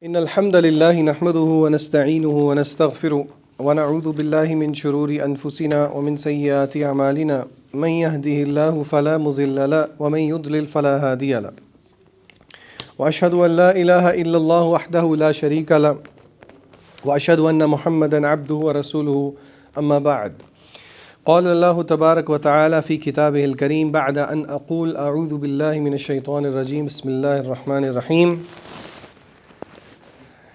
إن الحمد لله نحمده ونستعينه ونستغفره ونعوذ بالله من شرور أنفسنا ومن سيئات أعمالنا من يهده الله فلا مضل له ومن يضلل فلا هادي له وأشهد أن لا إله إلا الله وحده لا شريك له وأشهد أن محمدا عبده ورسوله أما بعد قال الله تبارك وتعالى في كتابه الكريم بعد أن أقول أعوذ بالله من الشيطان الرجيم بسم الله الرحمن الرحيم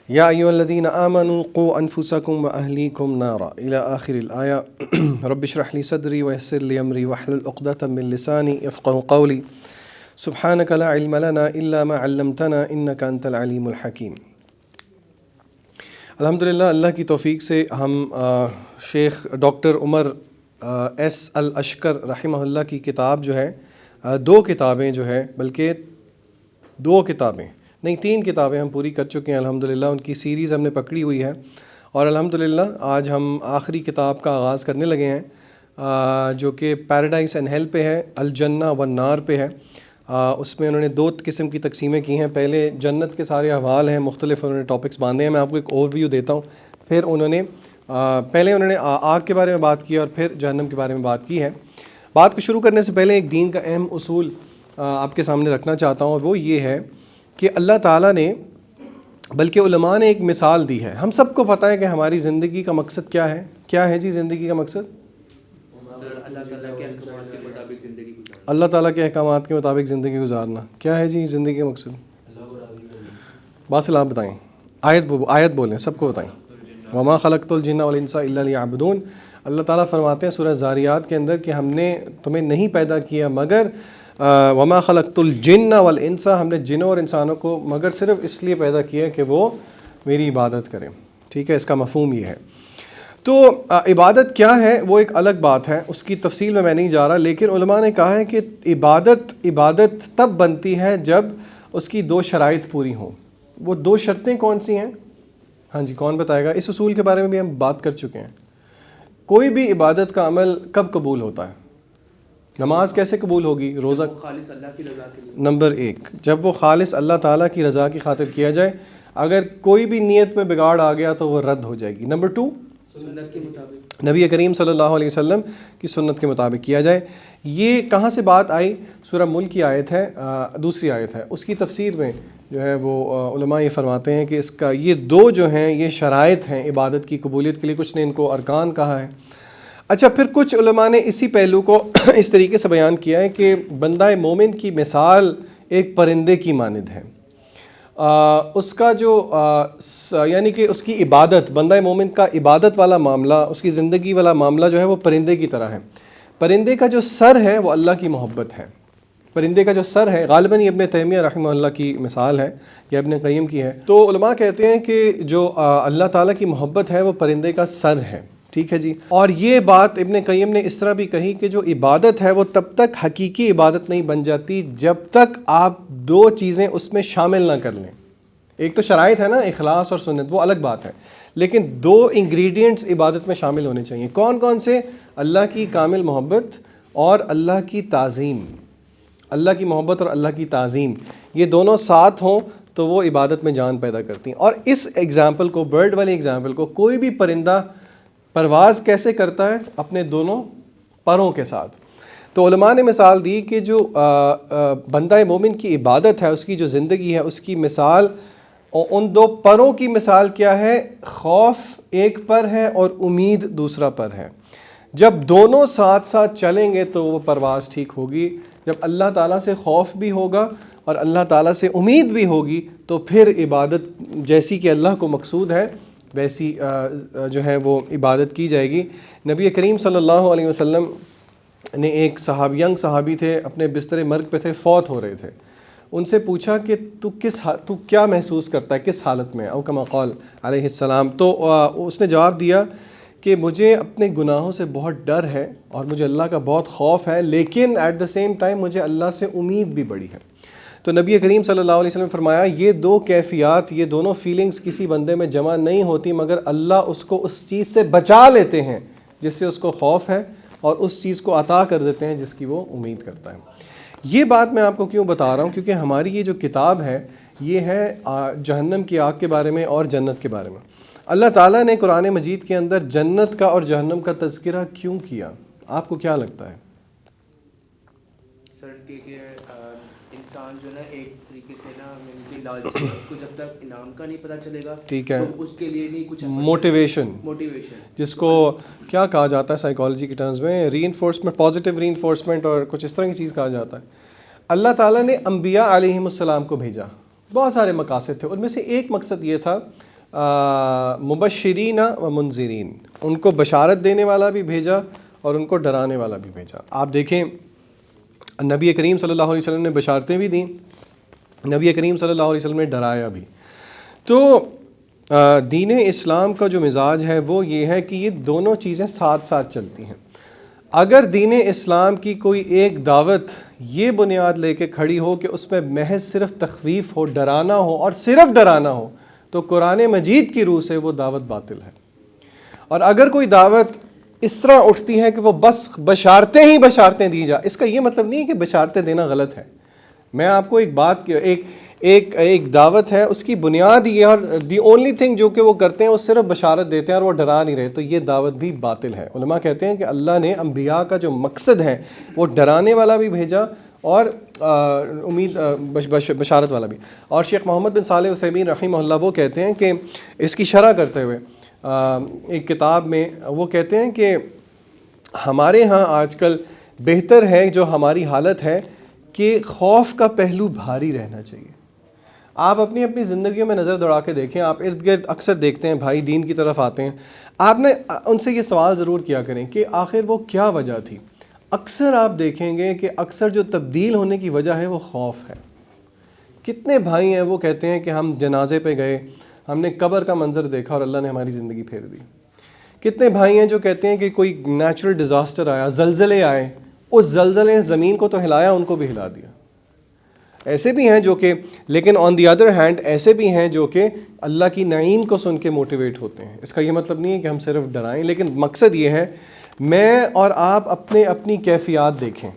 یا ایھا الذین آمنوا قوا انفسکم واہلیکم نارا الی آخر الآیہ رب اشرح لی صدری ویسر لی امری واحلل عقدۃ من لسانی یفقہوا قولی سبحانک لا علم لنا الا ما علمتنا انک انت العلیم الحکیم۔ الحمدللہ اللہ کی توفیق سے ہم شیخ ڈاکٹر عمر ایس الاشکر رحمہ اللہ کی کتاب جو ہے دو کتابیں جو ہے بلکہ دو کتابیں نہیں 3 کتابیں ہم پوری کر چکے ہیں الحمدللہ، ان کی سیریز ہم نے پکڑی ہوئی ہے اور الحمدللہ آج ہم آخری کتاب کا آغاز کرنے لگے ہیں جو کہ پیراڈائز اینڈ ہیل پہ ہے، الجنہ والنار پہ ہے۔ اس میں انہوں نے 2 قسم کی تقسیمیں کی ہیں۔ پہلے جنت کے سارے احوال ہیں، مختلف انہوں نے ٹاپکس باندھے ہیں، میں آپ کو ایک اوور ویو دیتا ہوں۔ پھر پہلے انہوں نے آگ کے بارے میں بات کی اور پھر جہنم کے بارے میں بات کی ہے۔ بات کو شروع کرنے سے پہلے ایک دین کا اہم اصول آپ کے سامنے رکھنا چاہتا ہوں اور وہ یہ ہے کہ اللہ تعالیٰ نے بلکہ علماء نے ایک مثال دی ہے۔ ہم سب کو پتہ ہے کہ ہماری زندگی کا مقصد کیا ہے۔ کیا ہے جی زندگی کا مقصد؟ اللہ تعالیٰ کے احکامات کے مطابق زندگی گزارنا۔ کیا ہے جی زندگی کا مقصد؟ باسل آپ بتائیں، آیت بولیں، سب کو بتائیں۔ وما خلقت الجن والانس الا لیعبدون۔ اللہ تعالیٰ فرماتے ہیں سورہ زاریات کے اندر کہ ہم نے تمہیں نہیں پیدا کیا مگر وما خلقت الجن والانس، ہم نے جنوں اور انسانوں کو مگر صرف اس لیے پیدا کیا کہ وہ میری عبادت کریں۔ ٹھیک ہے، اس کا مفہوم یہ ہے۔ تو عبادت کیا ہے وہ ایک الگ بات ہے، اس کی تفصیل میں نہیں جا رہا، لیکن علماء نے کہا ہے کہ عبادت تب بنتی ہے جب اس کی 2 شرائط پوری ہوں۔ وہ 2 شرطیں کون سی ہیں؟ ہاں جی، کون بتائے گا؟ اس اصول کے بارے میں بھی ہم بات کر چکے ہیں۔ کوئی بھی عبادت کا عمل کب قبول ہوتا ہے؟ نماز کیسے قبول ہوگی؟ روزہ خالص اللہ کی رضا کے لیے۔ نمبر 1، جب وہ خالص اللہ تعالیٰ کی رضا کی خاطر کیا جائے، اگر کوئی بھی نیت میں بگاڑ آ گیا تو وہ رد ہو جائے گی۔ نمبر 2، سنت کے مطابق نبی کریم صلی اللہ علیہ وسلم کی سنت کے مطابق کیا جائے۔ یہ کہاں سے بات آئی؟ سورہ ملک کی آیت ہے، دوسری آیت ہے، اس کی تفسیر میں جو ہے وہ علماء یہ فرماتے ہیں کہ اس کا یہ 2 جو ہیں یہ شرائط ہیں عبادت کی قبولیت کے لیے، کچھ نے ان کو ارکان کہا ہے۔ اچھا، پھر کچھ علماء نے اسی پہلو کو اس طریقے سے بیان کیا ہے کہ بندہ مومن کی مثال ایک پرندے کی مانند ہے۔ اس کا جو یعنی کہ اس کی عبادت، بندہ مومن کا عبادت والا معاملہ، اس کی زندگی والا معاملہ جو ہے وہ پرندے کی طرح ہے۔ پرندے کا جو سر ہے وہ اللہ کی محبت ہے۔ پرندے کا جو سر ہے، غالباً یہ ابن تیمیہ رحمہ اللہ کی مثال ہے یا ابن قیم کی ہے، تو علماء کہتے ہیں کہ جو اللہ تعالیٰ کی محبت ہے وہ پرندے کا سر ہے۔ ٹھیک ہے جی، اور یہ بات ابن قیم نے اس طرح بھی کہی کہ جو عبادت ہے وہ تب تک حقیقی عبادت نہیں بن جاتی جب تک آپ 2 چیزیں اس میں شامل نہ کر لیں۔ ایک تو شرائط ہے نا، اخلاص اور سنت، وہ الگ بات ہے، لیکن 2 انگریڈینٹس عبادت میں شامل ہونے چاہیے۔ کون کون سے؟ اللہ کی کامل محبت اور اللہ کی تعظیم۔ اللہ کی محبت اور اللہ کی تعظیم، یہ دونوں ساتھ ہوں تو وہ عبادت میں جان پیدا کرتی ہیں۔ اور اس ایگزامپل کو، برڈ والی ایگزامپل کو، کوئی بھی پرندہ پرواز کیسے کرتا ہے؟ اپنے دونوں پروں کے ساتھ۔ تو علماء نے مثال دی کہ جو بندہ مومن کی عبادت ہے، اس کی جو زندگی ہے، اس کی مثال ان 2 پروں کی مثال کیا ہے؟ خوف ایک پر ہے اور امید دوسرا پر ہے۔ جب دونوں ساتھ ساتھ چلیں گے تو وہ پرواز ٹھیک ہوگی۔ جب اللہ تعالیٰ سے خوف بھی ہوگا اور اللہ تعالیٰ سے امید بھی ہوگی تو پھر عبادت جیسی کہ اللہ کو مقصود ہے ویسی جو ہے وہ عبادت کی جائے گی۔ نبی کریم صلی اللہ علیہ وسلم نے ایک ینگ صحابی تھے، اپنے بستر مرگ پہ تھے، فوت ہو رہے تھے۔ ان سے پوچھا کہ تو کیا محسوس کرتا ہے، کس حالت میں؟ او کما قال علیہ السلام۔ تو اس نے جواب دیا کہ مجھے اپنے گناہوں سے بہت ڈر ہے اور مجھے اللہ کا بہت خوف ہے، لیکن ایٹ دا سیم ٹائم مجھے اللہ سے امید بھی بڑی ہے۔ تو نبی کریم صلی اللہ علیہ وسلم نے فرمایا یہ 2 کیفیات، یہ دونوں فیلنگز کسی بندے میں جمع نہیں ہوتی مگر اللہ اس کو اس چیز سے بچا لیتے ہیں جس سے اس کو خوف ہے اور اس چیز کو عطا کر دیتے ہیں جس کی وہ امید کرتا ہے۔ یہ بات میں آپ کو کیوں بتا رہا ہوں؟ کیونکہ ہماری یہ جو کتاب ہے یہ ہے جہنم کی آگ کے بارے میں اور جنت کے بارے میں۔ اللہ تعالیٰ نے قرآن مجید کے اندر جنت کا اور جہنم کا تذکرہ کیوں کیا؟ آپ کو کیا لگتا ہے؟ سر کہ انسان جو نا ایک طریقے سے نا لالچی ہے، اس کو جب تک انعام کا نہیں پتہ چلے گا ٹھیک ہے، تو اس کے لیے نہیں کچھ موٹیویشن جس کو کیا کہا جاتا ہے سائیکالوجی کے ٹرمز میں، ری انفورسمنٹ، پازیٹیو ری انفورسمنٹ اور کچھ اس طرح کی چیز کہا جاتا ہے۔ اللہ تعالیٰ نے انبیاء علیہم السلام کو بھیجا، بہت سارے مقاصد تھے، ان میں سے ایک مقصد یہ تھا مبشرین و منذرین، ان کو بشارت دینے والا بھی بھیجا اور ان کو ڈرانے والا بھی بھیجا۔ آپ دیکھیں نبی کریم صلی اللہ علیہ وسلم نے بشارتیں بھی دیں، نبی کریم صلی اللہ علیہ وسلم نے ڈرایا بھی۔ تو دین اسلام کا جو مزاج ہے وہ یہ ہے کہ یہ دونوں چیزیں ساتھ ساتھ چلتی ہیں۔ اگر دین اسلام کی کوئی ایک دعوت یہ بنیاد لے کے کھڑی ہو کہ اس میں محض صرف تخویف ہو، ڈرانا ہو اور صرف ڈرانا ہو، تو قرآن مجید کی روح سے وہ دعوت باطل ہے۔ اور اگر کوئی دعوت اس طرح اٹھتی ہے کہ وہ بس بشارتیں ہی بشارتیں دی جا، اس کا یہ مطلب نہیں ہے کہ بشارتیں دینا غلط ہے۔ میں آپ کو ایک بات ایک دعوت ہے، اس کی بنیاد یہ، اور دی اونلی تھنگ جو کہ وہ کرتے ہیں وہ صرف بشارت دیتے ہیں اور وہ ڈرا نہیں رہے، تو یہ دعوت بھی باطل ہے۔ علماء کہتے ہیں کہ اللہ نے انبیاء کا جو مقصد ہے وہ ڈرانے والا بھی بھیجا اور بشارت والا بھی۔ اور شیخ محمد بن صالح عثیمین رحمہ اللہ وہ کہتے ہیں کہ اس کی شرح کرتے ہوئے ایک کتاب میں وہ کہتے ہیں کہ ہمارے ہاں آج کل بہتر ہے جو ہماری حالت ہے کہ خوف کا پہلو بھاری رہنا چاہیے۔ آپ اپنی اپنی زندگیوں میں نظر دوڑا کے دیکھیں، آپ ارد گرد اکثر دیکھتے ہیں بھائی دین کی طرف آتے ہیں، آپ نے ان سے یہ سوال ضرور کیا کریں کہ آخر وہ کیا وجہ تھی۔ اکثر آپ دیکھیں گے کہ اکثر جو تبدیل ہونے کی وجہ ہے وہ خوف ہے۔ کتنے بھائی ہیں وہ کہتے ہیں کہ ہم جنازے پہ گئے، ہم نے قبر کا منظر دیکھا اور اللہ نے ہماری زندگی پھیر دی۔ کتنے بھائی ہیں جو کہتے ہیں کہ کوئی نیچرل ڈیزاسٹر آیا، زلزلے آئے، اس زلزلے نے زمین کو تو ہلایا، ان کو بھی ہلا دیا۔ ایسے بھی ہیں جو کہ، لیکن آن دی ادر ہینڈ ایسے بھی ہیں جو کہ اللہ کی نعیم کو سن کے موٹیویٹ ہوتے ہیں۔ اس کا یہ مطلب نہیں ہے کہ ہم صرف ڈرائیں، لیکن مقصد یہ ہے میں اور آپ اپنی کیفیات دیکھیں۔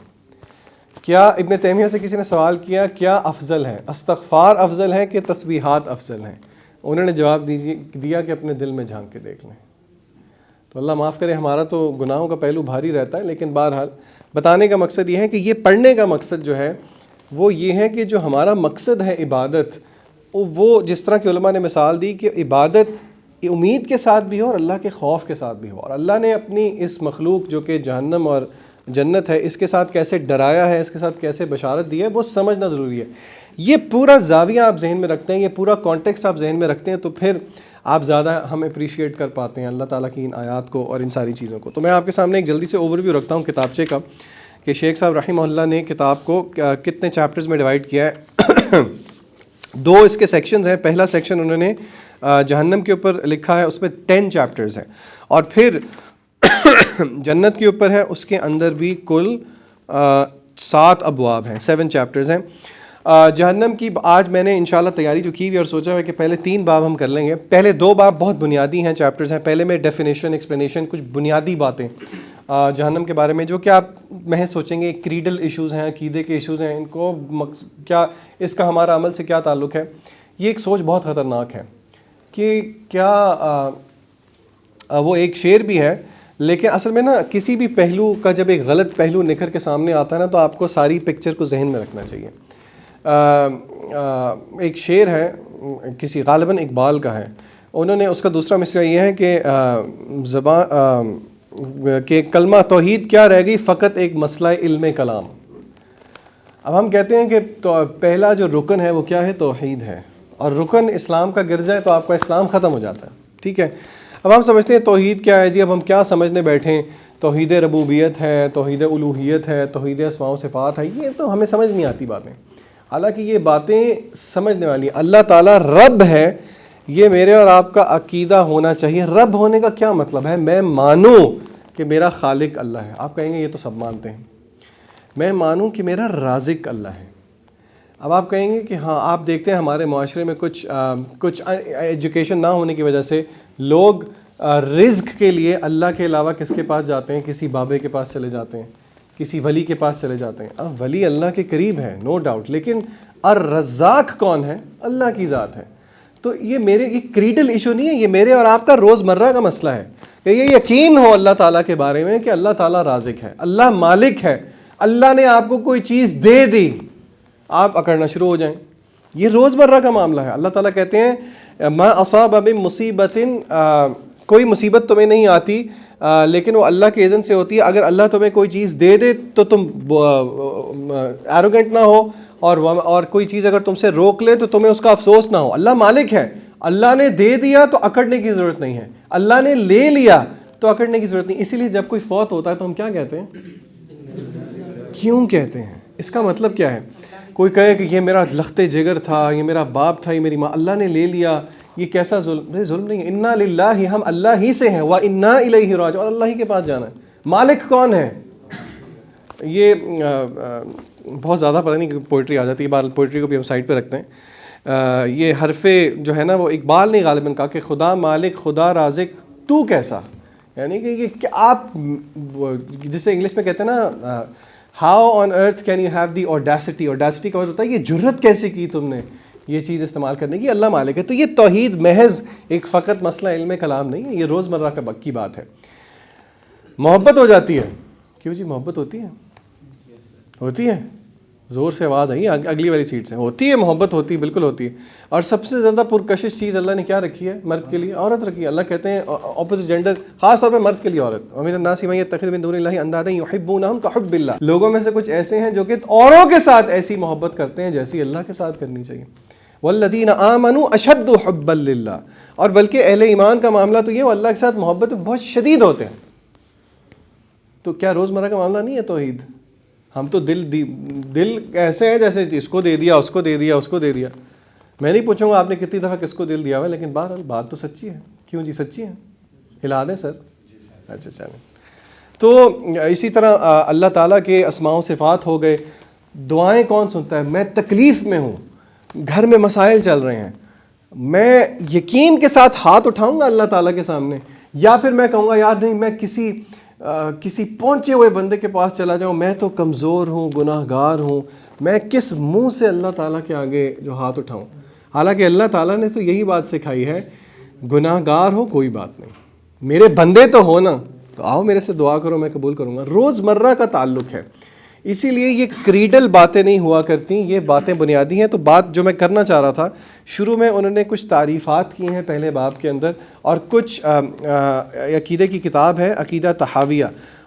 کیا ابن تیمیہ سے کسی نے سوال کیا کیا افضل ہے، استغفار افضل ہے کہ تسبیحات افضل ہیں؟ انہوں نے جواب دیا کہ اپنے دل میں جھانک کے دیکھ لیں۔ تو اللہ معاف کرے، ہمارا تو گناہوں کا پہلو بھاری رہتا ہے، لیکن بہرحال بتانے کا مقصد یہ ہے کہ یہ پڑھنے کا مقصد جو ہے وہ یہ ہے کہ جو ہمارا مقصد ہے عبادت، وہ جس طرح کی علماء نے مثال دی کہ عبادت امید کے ساتھ بھی ہو اور اللہ کے خوف کے ساتھ بھی ہو، اور اللہ نے اپنی اس مخلوق جو کہ جہنم اور جنت ہے اس کے ساتھ کیسے ڈرایا ہے، اس کے ساتھ کیسے بشارت دی ہے، وہ سمجھنا ضروری ہے۔ یہ پورا زاویہ آپ ذہن میں رکھتے ہیں، یہ پورا کانٹیکسٹ آپ ذہن میں رکھتے ہیں، تو پھر آپ زیادہ ہم اپریشیٹ کر پاتے ہیں اللہ تعالیٰ کی ان آیات کو اور ان ساری چیزوں کو۔ تو میں آپ کے سامنے ایک جلدی سے اوور ویو رکھتا ہوں کتابچے کا کہ شیخ صاحب رحمہ اللہ نے کتاب کو کتنے چیپٹرز میں ڈیوائڈ کیا ہے۔ 2 اس کے سیکشنز ہیں۔ پہلا سیکشن انہوں نے جہنم کے اوپر لکھا ہے، اس میں 10 چیپٹرز ہیں، اور پھر جنت کے اوپر ہے، اس کے اندر بھی کل 7 ابواب ہیں، 7 چیپٹرز ہیں۔ جہنم کی آج میں نے انشاءاللہ تیاری جو کی ہوئی اور سوچا ہے کہ پہلے 3 باب ہم کر لیں گے۔ پہلے 2 باب بہت بنیادی ہیں، چیپٹرز ہیں۔ پہلے میں ڈیفینیشن، ایکسپلینیشن، کچھ بنیادی باتیں جہنم کے بارے میں جو کہ آپ محض سوچیں گے کریڈل ایشوز ہیں، عقیدے کے ایشوز ہیں، ان کو کیا اس کا ہمارا عمل سے کیا تعلق ہے۔ یہ ایک سوچ بہت خطرناک ہے کہ کیا وہ ایک شعر بھی ہے، لیکن اصل میں نا کسی بھی پہلو کا جب ایک غلط پہلو نکھر کے سامنے آتا ہے نا تو آپ کو ساری پکچر کو ذہن میں رکھنا چاہیے۔ ایک شعر ہے کسی غالباً اقبال کا ہے، انہوں نے اس کا دوسرا مصرع یہ ہے کہ کہ کلمہ توحید کیا رہ گئی، فقط ایک مسئلہ علم کلام۔ اب ہم کہتے ہیں کہ پہلا جو رکن ہے وہ کیا ہے، توحید ہے، اور رکن اسلام کا گر جائے تو آپ کا اسلام ختم ہو جاتا ہے، ٹھیک ہے۔ اب ہم سمجھتے ہیں توحید کیا ہے جی، اب ہم کیا سمجھنے بیٹھیں، توحید ربوبیت ہے، توحید الوہیت ہے، توحید اسماء و صفات ہے، یہ تو ہمیں سمجھ نہیں آتی باتیں، حالانکہ یہ باتیں سمجھنے والی ہیں۔ اللہ تعالیٰ رب ہے، یہ میرے اور آپ کا عقیدہ ہونا چاہیے۔ رب ہونے کا کیا مطلب ہے؟ میں مانوں کہ میرا خالق اللہ ہے۔ آپ کہیں گے یہ تو سب مانتے ہیں۔ میں مانوں کہ میرا رازق اللہ ہے۔ اب آپ کہیں گے کہ ہاں، آپ دیکھتے ہیں ہمارے معاشرے میں کچھ ایجوکیشن نہ ہونے کی وجہ سے لوگ رزق کے لیے اللہ کے علاوہ کس کے پاس جاتے ہیں؟ کسی بابے کے پاس چلے جاتے ہیں، کسی ولی کے پاس چلے جاتے ہیں۔ اب ولی اللہ کے قریب ہے، نو ڈاؤٹ، لیکن الرزاق کون ہے؟ اللہ کی ذات ہے. تو یہ کریڈل ایشو نہیں ہے، یہ میرے اور آپ کا روزمرہ کا مسئلہ ہے کہ یہ یقین ہو اللہ تعالیٰ کے بارے میں کہ اللہ تعالیٰ رازق ہے، اللہ مالک ہے. اللہ نے آپ کو کوئی چیز دے دی، آپ اکڑنا شروع ہو جائیں. یہ روزمرہ کا معاملہ ہے. اللہ تعالیٰ کہتے ہیں ما اصاب من مصیبت، کوئی مصیبت تمہیں نہیں آتی لیکن وہ اللہ کے اذن سے ہوتی ہے. اگر اللہ تمہیں کوئی چیز دے دے تو تم ایروگنٹ نہ ہو، اور کوئی چیز اگر تم سے روک لے تو تمہیں اس کا افسوس نہ ہو. اللہ مالک ہے، اللہ نے دے دیا تو اکڑنے کی ضرورت نہیں ہے، اللہ نے لے لیا تو اکڑنے کی ضرورت نہیں. اسی لیے جب کوئی فوت ہوتا ہے تو ہم کیا کہتے ہیں؟ کیوں کہتے ہیں؟ اس کا مطلب کیا ہے؟ کوئی کہے کہ یہ میرا لخت جگر تھا، یہ میرا باپ تھا، یہ میری ماں، اللہ نے لے لیا، یہ کیسا ظلم؟ ظلم نہیں ہے. انا للہ، ہم اللہ ہی سے ہیں، وانا الیہ راجعون، اور اللہ ہی کے پاس جانا ہے. مالک کون ہے؟ یہ بہت زیادہ پتہ نہیں پوئٹری آ جاتی ہے، بہرحال پوئٹری کو بھی ہم سائڈ پہ رکھتے ہیں. یہ حرف جو ہے نا وہ اقبال نے غالباً کہا کہ خدا مالک، خدا رازق، تو کیسا؟ یعنی کہ آپ جسے انگلش میں کہتے ہیں نا how on earth can you have the audacity. Audacity کا مطلب ہوتا ہے یہ جرت کیسے کی تم نے یہ چیز استعمال کرنے کی. اللہ مالک ہے. تو یہ توحید محض ایک فقط مسئلہ علم کلام نہیں ہے، یہ روزمرہ کی بات ہے. محبت ہو جاتی ہے. کیوں جی محبت ہوتی ہے؟ ہوتی ہے. زور سے آواز آئی اگلی والی سیٹ سے. ہوتی ہے محبت، ہوتی ہے، بالکل ہوتی ہے. اور سب سے زیادہ پرکشش چیز اللہ نے کیا رکھی ہے؟ مرد کے لیے عورت رکھی ہے. اللہ کہتے ہیں اپوزٹ جینڈر، خاص طور پہ مرد کے لیے عورت. وَمِنَ النَّاسِ مَن يَتَّخِذُ مِن دُونِ اللَّهِ أَندَادًا يُحِبُّونَهُمْ كَحُبِّ اللَّهِ. لوگوں میں سے کچھ ایسے ہیں جو کہ اوروں کے ساتھ ایسی محبت کرتے ہیں جیسی اللہ کے ساتھ کرنی چاہیے. وَالَّذِينَ آمَنُوا أَشَدُّ حُبًّا لِلَّهِ. اور بلکہ اہل ایمان کا معاملہ تو یہ وہ اللہ کے ساتھ محبت میں بہت شدید ہوتے ہیں. تو کیا روزمرہ کا معاملہ نہیں ہے توحید؟ ہم تو دل ایسے ہیں جیسے اس کو دے دیا، اس کو دے دیا، اس کو دے دیا. میں نہیں پوچھوں گا آپ نے کتنی دفعہ کس کو دل دیا ہوا ہے، لیکن بہرحال بات تو سچی ہے. کیوں جی سچی ہے؟ ہلا دیں سر. اچھا چلیں. تو اسی طرح اللہ تعالیٰ کے اسماء و صفات ہو گئے. دعائیں کون سنتا ہے؟ میں تکلیف میں ہوں، گھر میں مسائل چل رہے ہیں، میں یقین کے ساتھ ہاتھ اٹھاؤں گا اللہ تعالیٰ کے سامنے، یا پھر میں کہوں گا یار نہیں میں کسی پہنچے ہوئے بندے کے پاس چلا جاؤں، میں تو کمزور ہوں، گناہ گار ہوں، میں کس منہ سے اللہ تعالیٰ کے آگے جو ہاتھ اٹھاؤں. حالانکہ اللہ تعالیٰ نے تو یہی بات سکھائی ہے، گناہ گار ہو کوئی بات نہیں، میرے بندے تو ہو نا، تو آؤ میرے سے دعا کرو میں قبول کروں گا. روزمرہ کا تعلق ہے. اسی لیے یہ کریڈل باتیں نہیں ہوا کرتی، یہ باتیں بنیادی ہیں. تو بات جو میں کرنا چاہ رہا تھا، شروع میں انہوں نے کچھ تعریفات کی ہیں پہلے باب کے اندر، اور کچھ عقیدے کی کتاب ہے عقیدہ طحاویہ،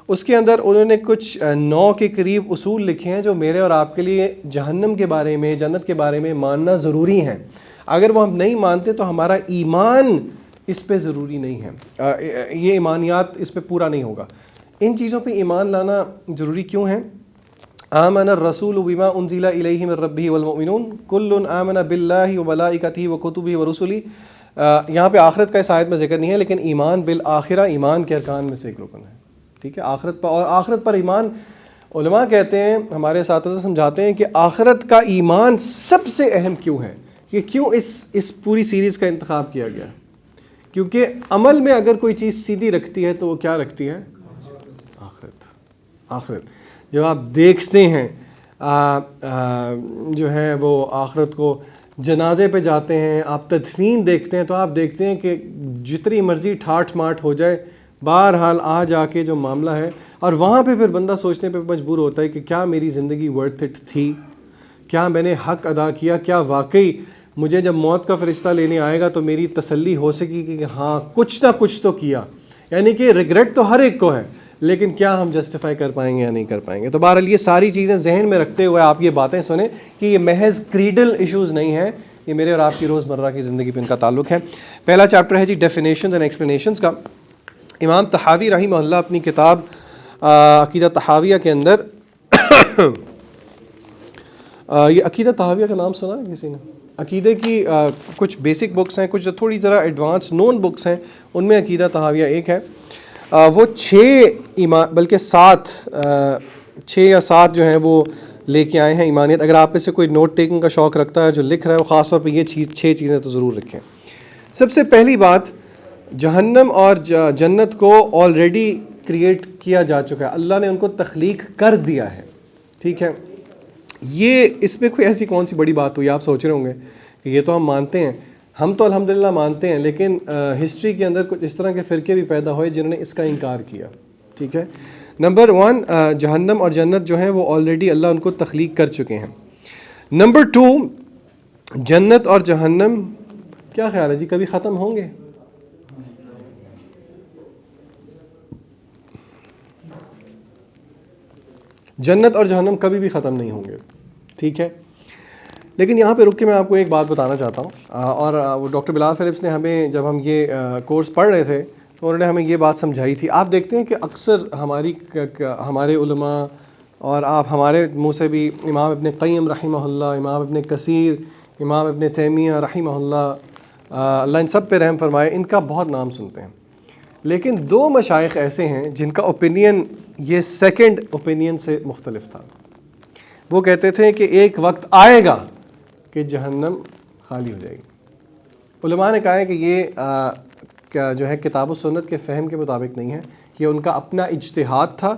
اس کے اندر انہوں نے کچھ 9 کے قریب اصول لکھے ہیں جو میرے اور آپ کے لیے جہنم کے بارے میں، جنت کے بارے میں ماننا ضروری ہیں. اگر وہ ہم نہیں مانتے تو ہمارا ایمان اس پہ ضروری نہیں ہے، یہ ایمانیات اس پہ پورا نہیں ہوگا. ان چیزوں پہ ایمان لانا ضروری کیوں ہے؟ آمن الرسول بما انزل الیہ من ربہ والمؤمنون کل آمن باللہ وملائکتہ وکتبہ ورسلہ. یہاں پہ آخرت کا اس آیت میں ذکر نہیں ہے، لیکن ایمان بالآخرہ ایمان کے ارکان میں سے ایک رکن ہے. ٹھیک ہے، آخرت پر، اور آخرت پر ایمان، علماء کہتے ہیں، ہمارے اساتذہ سمجھاتے ہیں کہ آخرت کا ایمان سب سے اہم کیوں ہے. یہ کیوں اس پوری سیریز کا انتخاب کیا گیا؟ کیونکہ عمل میں اگر کوئی چیز سیدھی رکھتی ہے تو وہ کیا رکھتی ہے؟ آخرت. جب آپ دیکھتے ہیں جو ہے وہ آخرت کو، جنازے پہ جاتے ہیں، آپ تدفین دیکھتے ہیں، تو آپ دیکھتے ہیں کہ جتنی مرضی ٹھاٹ ماٹ ہو جائے، بہرحال آ جا کے جو معاملہ ہے، اور وہاں پہ پھر بندہ سوچنے پہ مجبور ہوتا ہے کہ کیا میری زندگی ورتھ اٹ تھی؟ کیا میں نے حق ادا کیا؟ کیا واقعی مجھے جب موت کا فرشتہ لینے آئے گا تو میری تسلی ہو سکے گی کہ ہاں کچھ نہ کچھ تو کیا؟ یعنی کہ ریگریٹ تو ہر ایک کو ہے، لیکن کیا ہم جسٹیفائی کر پائیں گے یا نہیں کر پائیں گے؟ تو بہرحال یہ ساری چیزیں ذہن میں رکھتے ہوئے آپ یہ باتیں سنیں کہ یہ محض کریڈل ایشوز نہیں ہیں، یہ میرے اور آپ کی روزمرہ کی زندگی پہ ان کا تعلق ہے. پہلا چیپٹر ہے جی ڈیفینیشنز اینڈ ایکسپلینیشنز کا. امام طحاوی رحمہ اللہ اپنی کتاب عقیدہ طحاویہ کے اندر یہ عقیدہ طحاویہ کا نام سنا ہے کسی نے؟ عقیدے کی کچھ بیسک بکس ہیں، کچھ جو تھوڑی ذرا ایڈوانس نون بکس ہیں، ان میں عقیدہ طحاویہ ایک ہے. وہ 6 یا 7 جو ہیں وہ لے کے آئے ہیں ایمانیت. اگر آپ میں سے کوئی نوٹ ٹیکنگ کا شوق رکھتا ہے جو لکھ رہا ہے، وہ خاص طور پہ یہ 6 چیزیں تو ضرور رکھیں. سب سے پہلی بات، جہنم اور جنت کو آلریڈی کریٹ کیا جا چکا ہے، اللہ نے ان کو تخلیق کر دیا ہے. ٹھیک ہے، یہ اس میں کوئی ایسی کون سی بڑی بات ہوئی؟ آپ سوچ رہے ہوں گے کہ یہ تو ہم مانتے ہیں، ہم تو الحمدللہ مانتے ہیں، لیکن ہسٹری کے اندر کچھ اس طرح کے فرقے بھی پیدا ہوئے جنہوں نے اس کا انکار کیا. ٹھیک ہے. نمبر 1 جہنم اور جنت جو ہیں وہ آلریڈی اللہ ان کو تخلیق کر چکے ہیں. نمبر 2 جنت اور جہنم کیا خیال ہے جی کبھی ختم ہوں گے؟ جنت اور جہنم کبھی بھی ختم نہیں ہوں گے. ٹھیک ہے. لیکن یہاں پہ رک کے میں آپ کو ایک بات بتانا چاہتا ہوں، اور وہ ڈاکٹر بلال فلپس نے ہمیں جب ہم یہ کورس پڑھ رہے تھے تو انہوں نے ہمیں یہ بات سمجھائی تھی. آپ دیکھتے ہیں کہ اکثر ہمارے علماء اور آپ ہمارے منہ سے بھی امام ابن قیم رحمہ اللہ، امام ابن کثیر، امام ابن تیمیہ رحمہ اللہ، اللہ ان سب پہ رحم فرمائے، ان کا بہت نام سنتے ہیں. لیکن 2 مشائخ ایسے ہیں جن کا اوپینین یہ سیکنڈ اوپینین سے مختلف تھا. وہ کہتے تھے کہ ایک وقت آئے گا کہ جہنم خالی ہو جائے گی. علماء نے کہا ہے کہ یہ جو ہے کتاب و سنت کے فہم کے مطابق نہیں ہے، یہ ان کا اپنا اجتہاد تھا.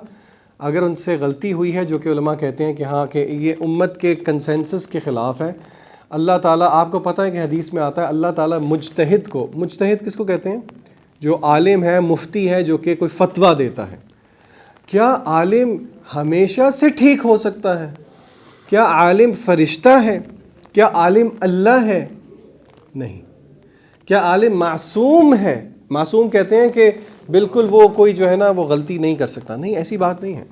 اگر ان سے غلطی ہوئی ہے، جو کہ علماء کہتے ہیں کہ ہاں کہ یہ امت کے کنسنسس کے خلاف ہے. اللہ تعالیٰ، آپ کو پتہ ہے کہ حدیث میں آتا ہے اللہ تعالیٰ مجتہد کو، مجتہد کس کو کہتے ہیں؟ جو عالم ہے، مفتی ہے، جو کہ کوئی فتویٰ دیتا ہے. کیا عالم ہمیشہ سے ٹھیک ہو سکتا ہے؟ کیا عالم فرشتہ ہے؟ کیا عالم اللہ ہے؟ نہیں. کیا عالم معصوم ہے؟ معصوم کہتے ہیں کہ بالکل وہ کوئی جو ہے نا وہ غلطی نہیں کر سکتا. نہیں، ایسی بات نہیں ہے.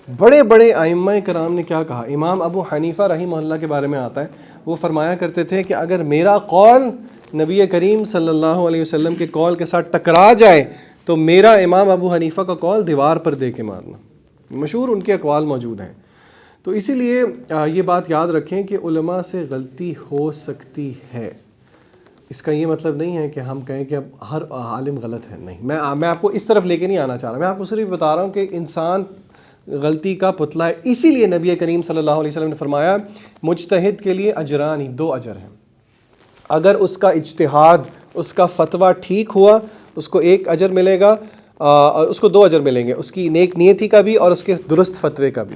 بڑے بڑے ائمہ کرام نے کیا کہا؟ امام ابو حنیفہ رحمہ اللہ کے بارے میں آتا ہے، وہ فرمایا کرتے تھے کہ اگر میرا قول نبی کریم صلی اللہ علیہ وسلم کے قول کے ساتھ ٹکرا جائے تو میرا امام ابو حنیفہ کا قول دیوار پر دے کے مارنا. مشہور ان کے اقوال موجود ہیں. تو اسی لیے یہ بات یاد رکھیں کہ علماء سے غلطی ہو سکتی ہے. اس کا یہ مطلب نہیں ہے کہ ہم کہیں کہ اب ہر عالم غلط ہے. نہیں، میں آپ کو اس طرف لے کے نہیں آنا چاہ رہا. میں آپ کو صرف بتا رہا ہوں کہ انسان غلطی کا پتلا ہے. اسی لیے نبی کریم صلی اللہ علیہ وسلم نے فرمایا مجتہد کے لیے اجران، 2 اجر ہیں. اگر اس کا اجتہاد، اس کا فتویٰ ٹھیک ہوا، اس کو 1 اجر ملے گا، اور اس کو 2 اجر ملیں گے، اس کی نیک نیتی کا بھی اور اس کے درست فتوے کا بھی.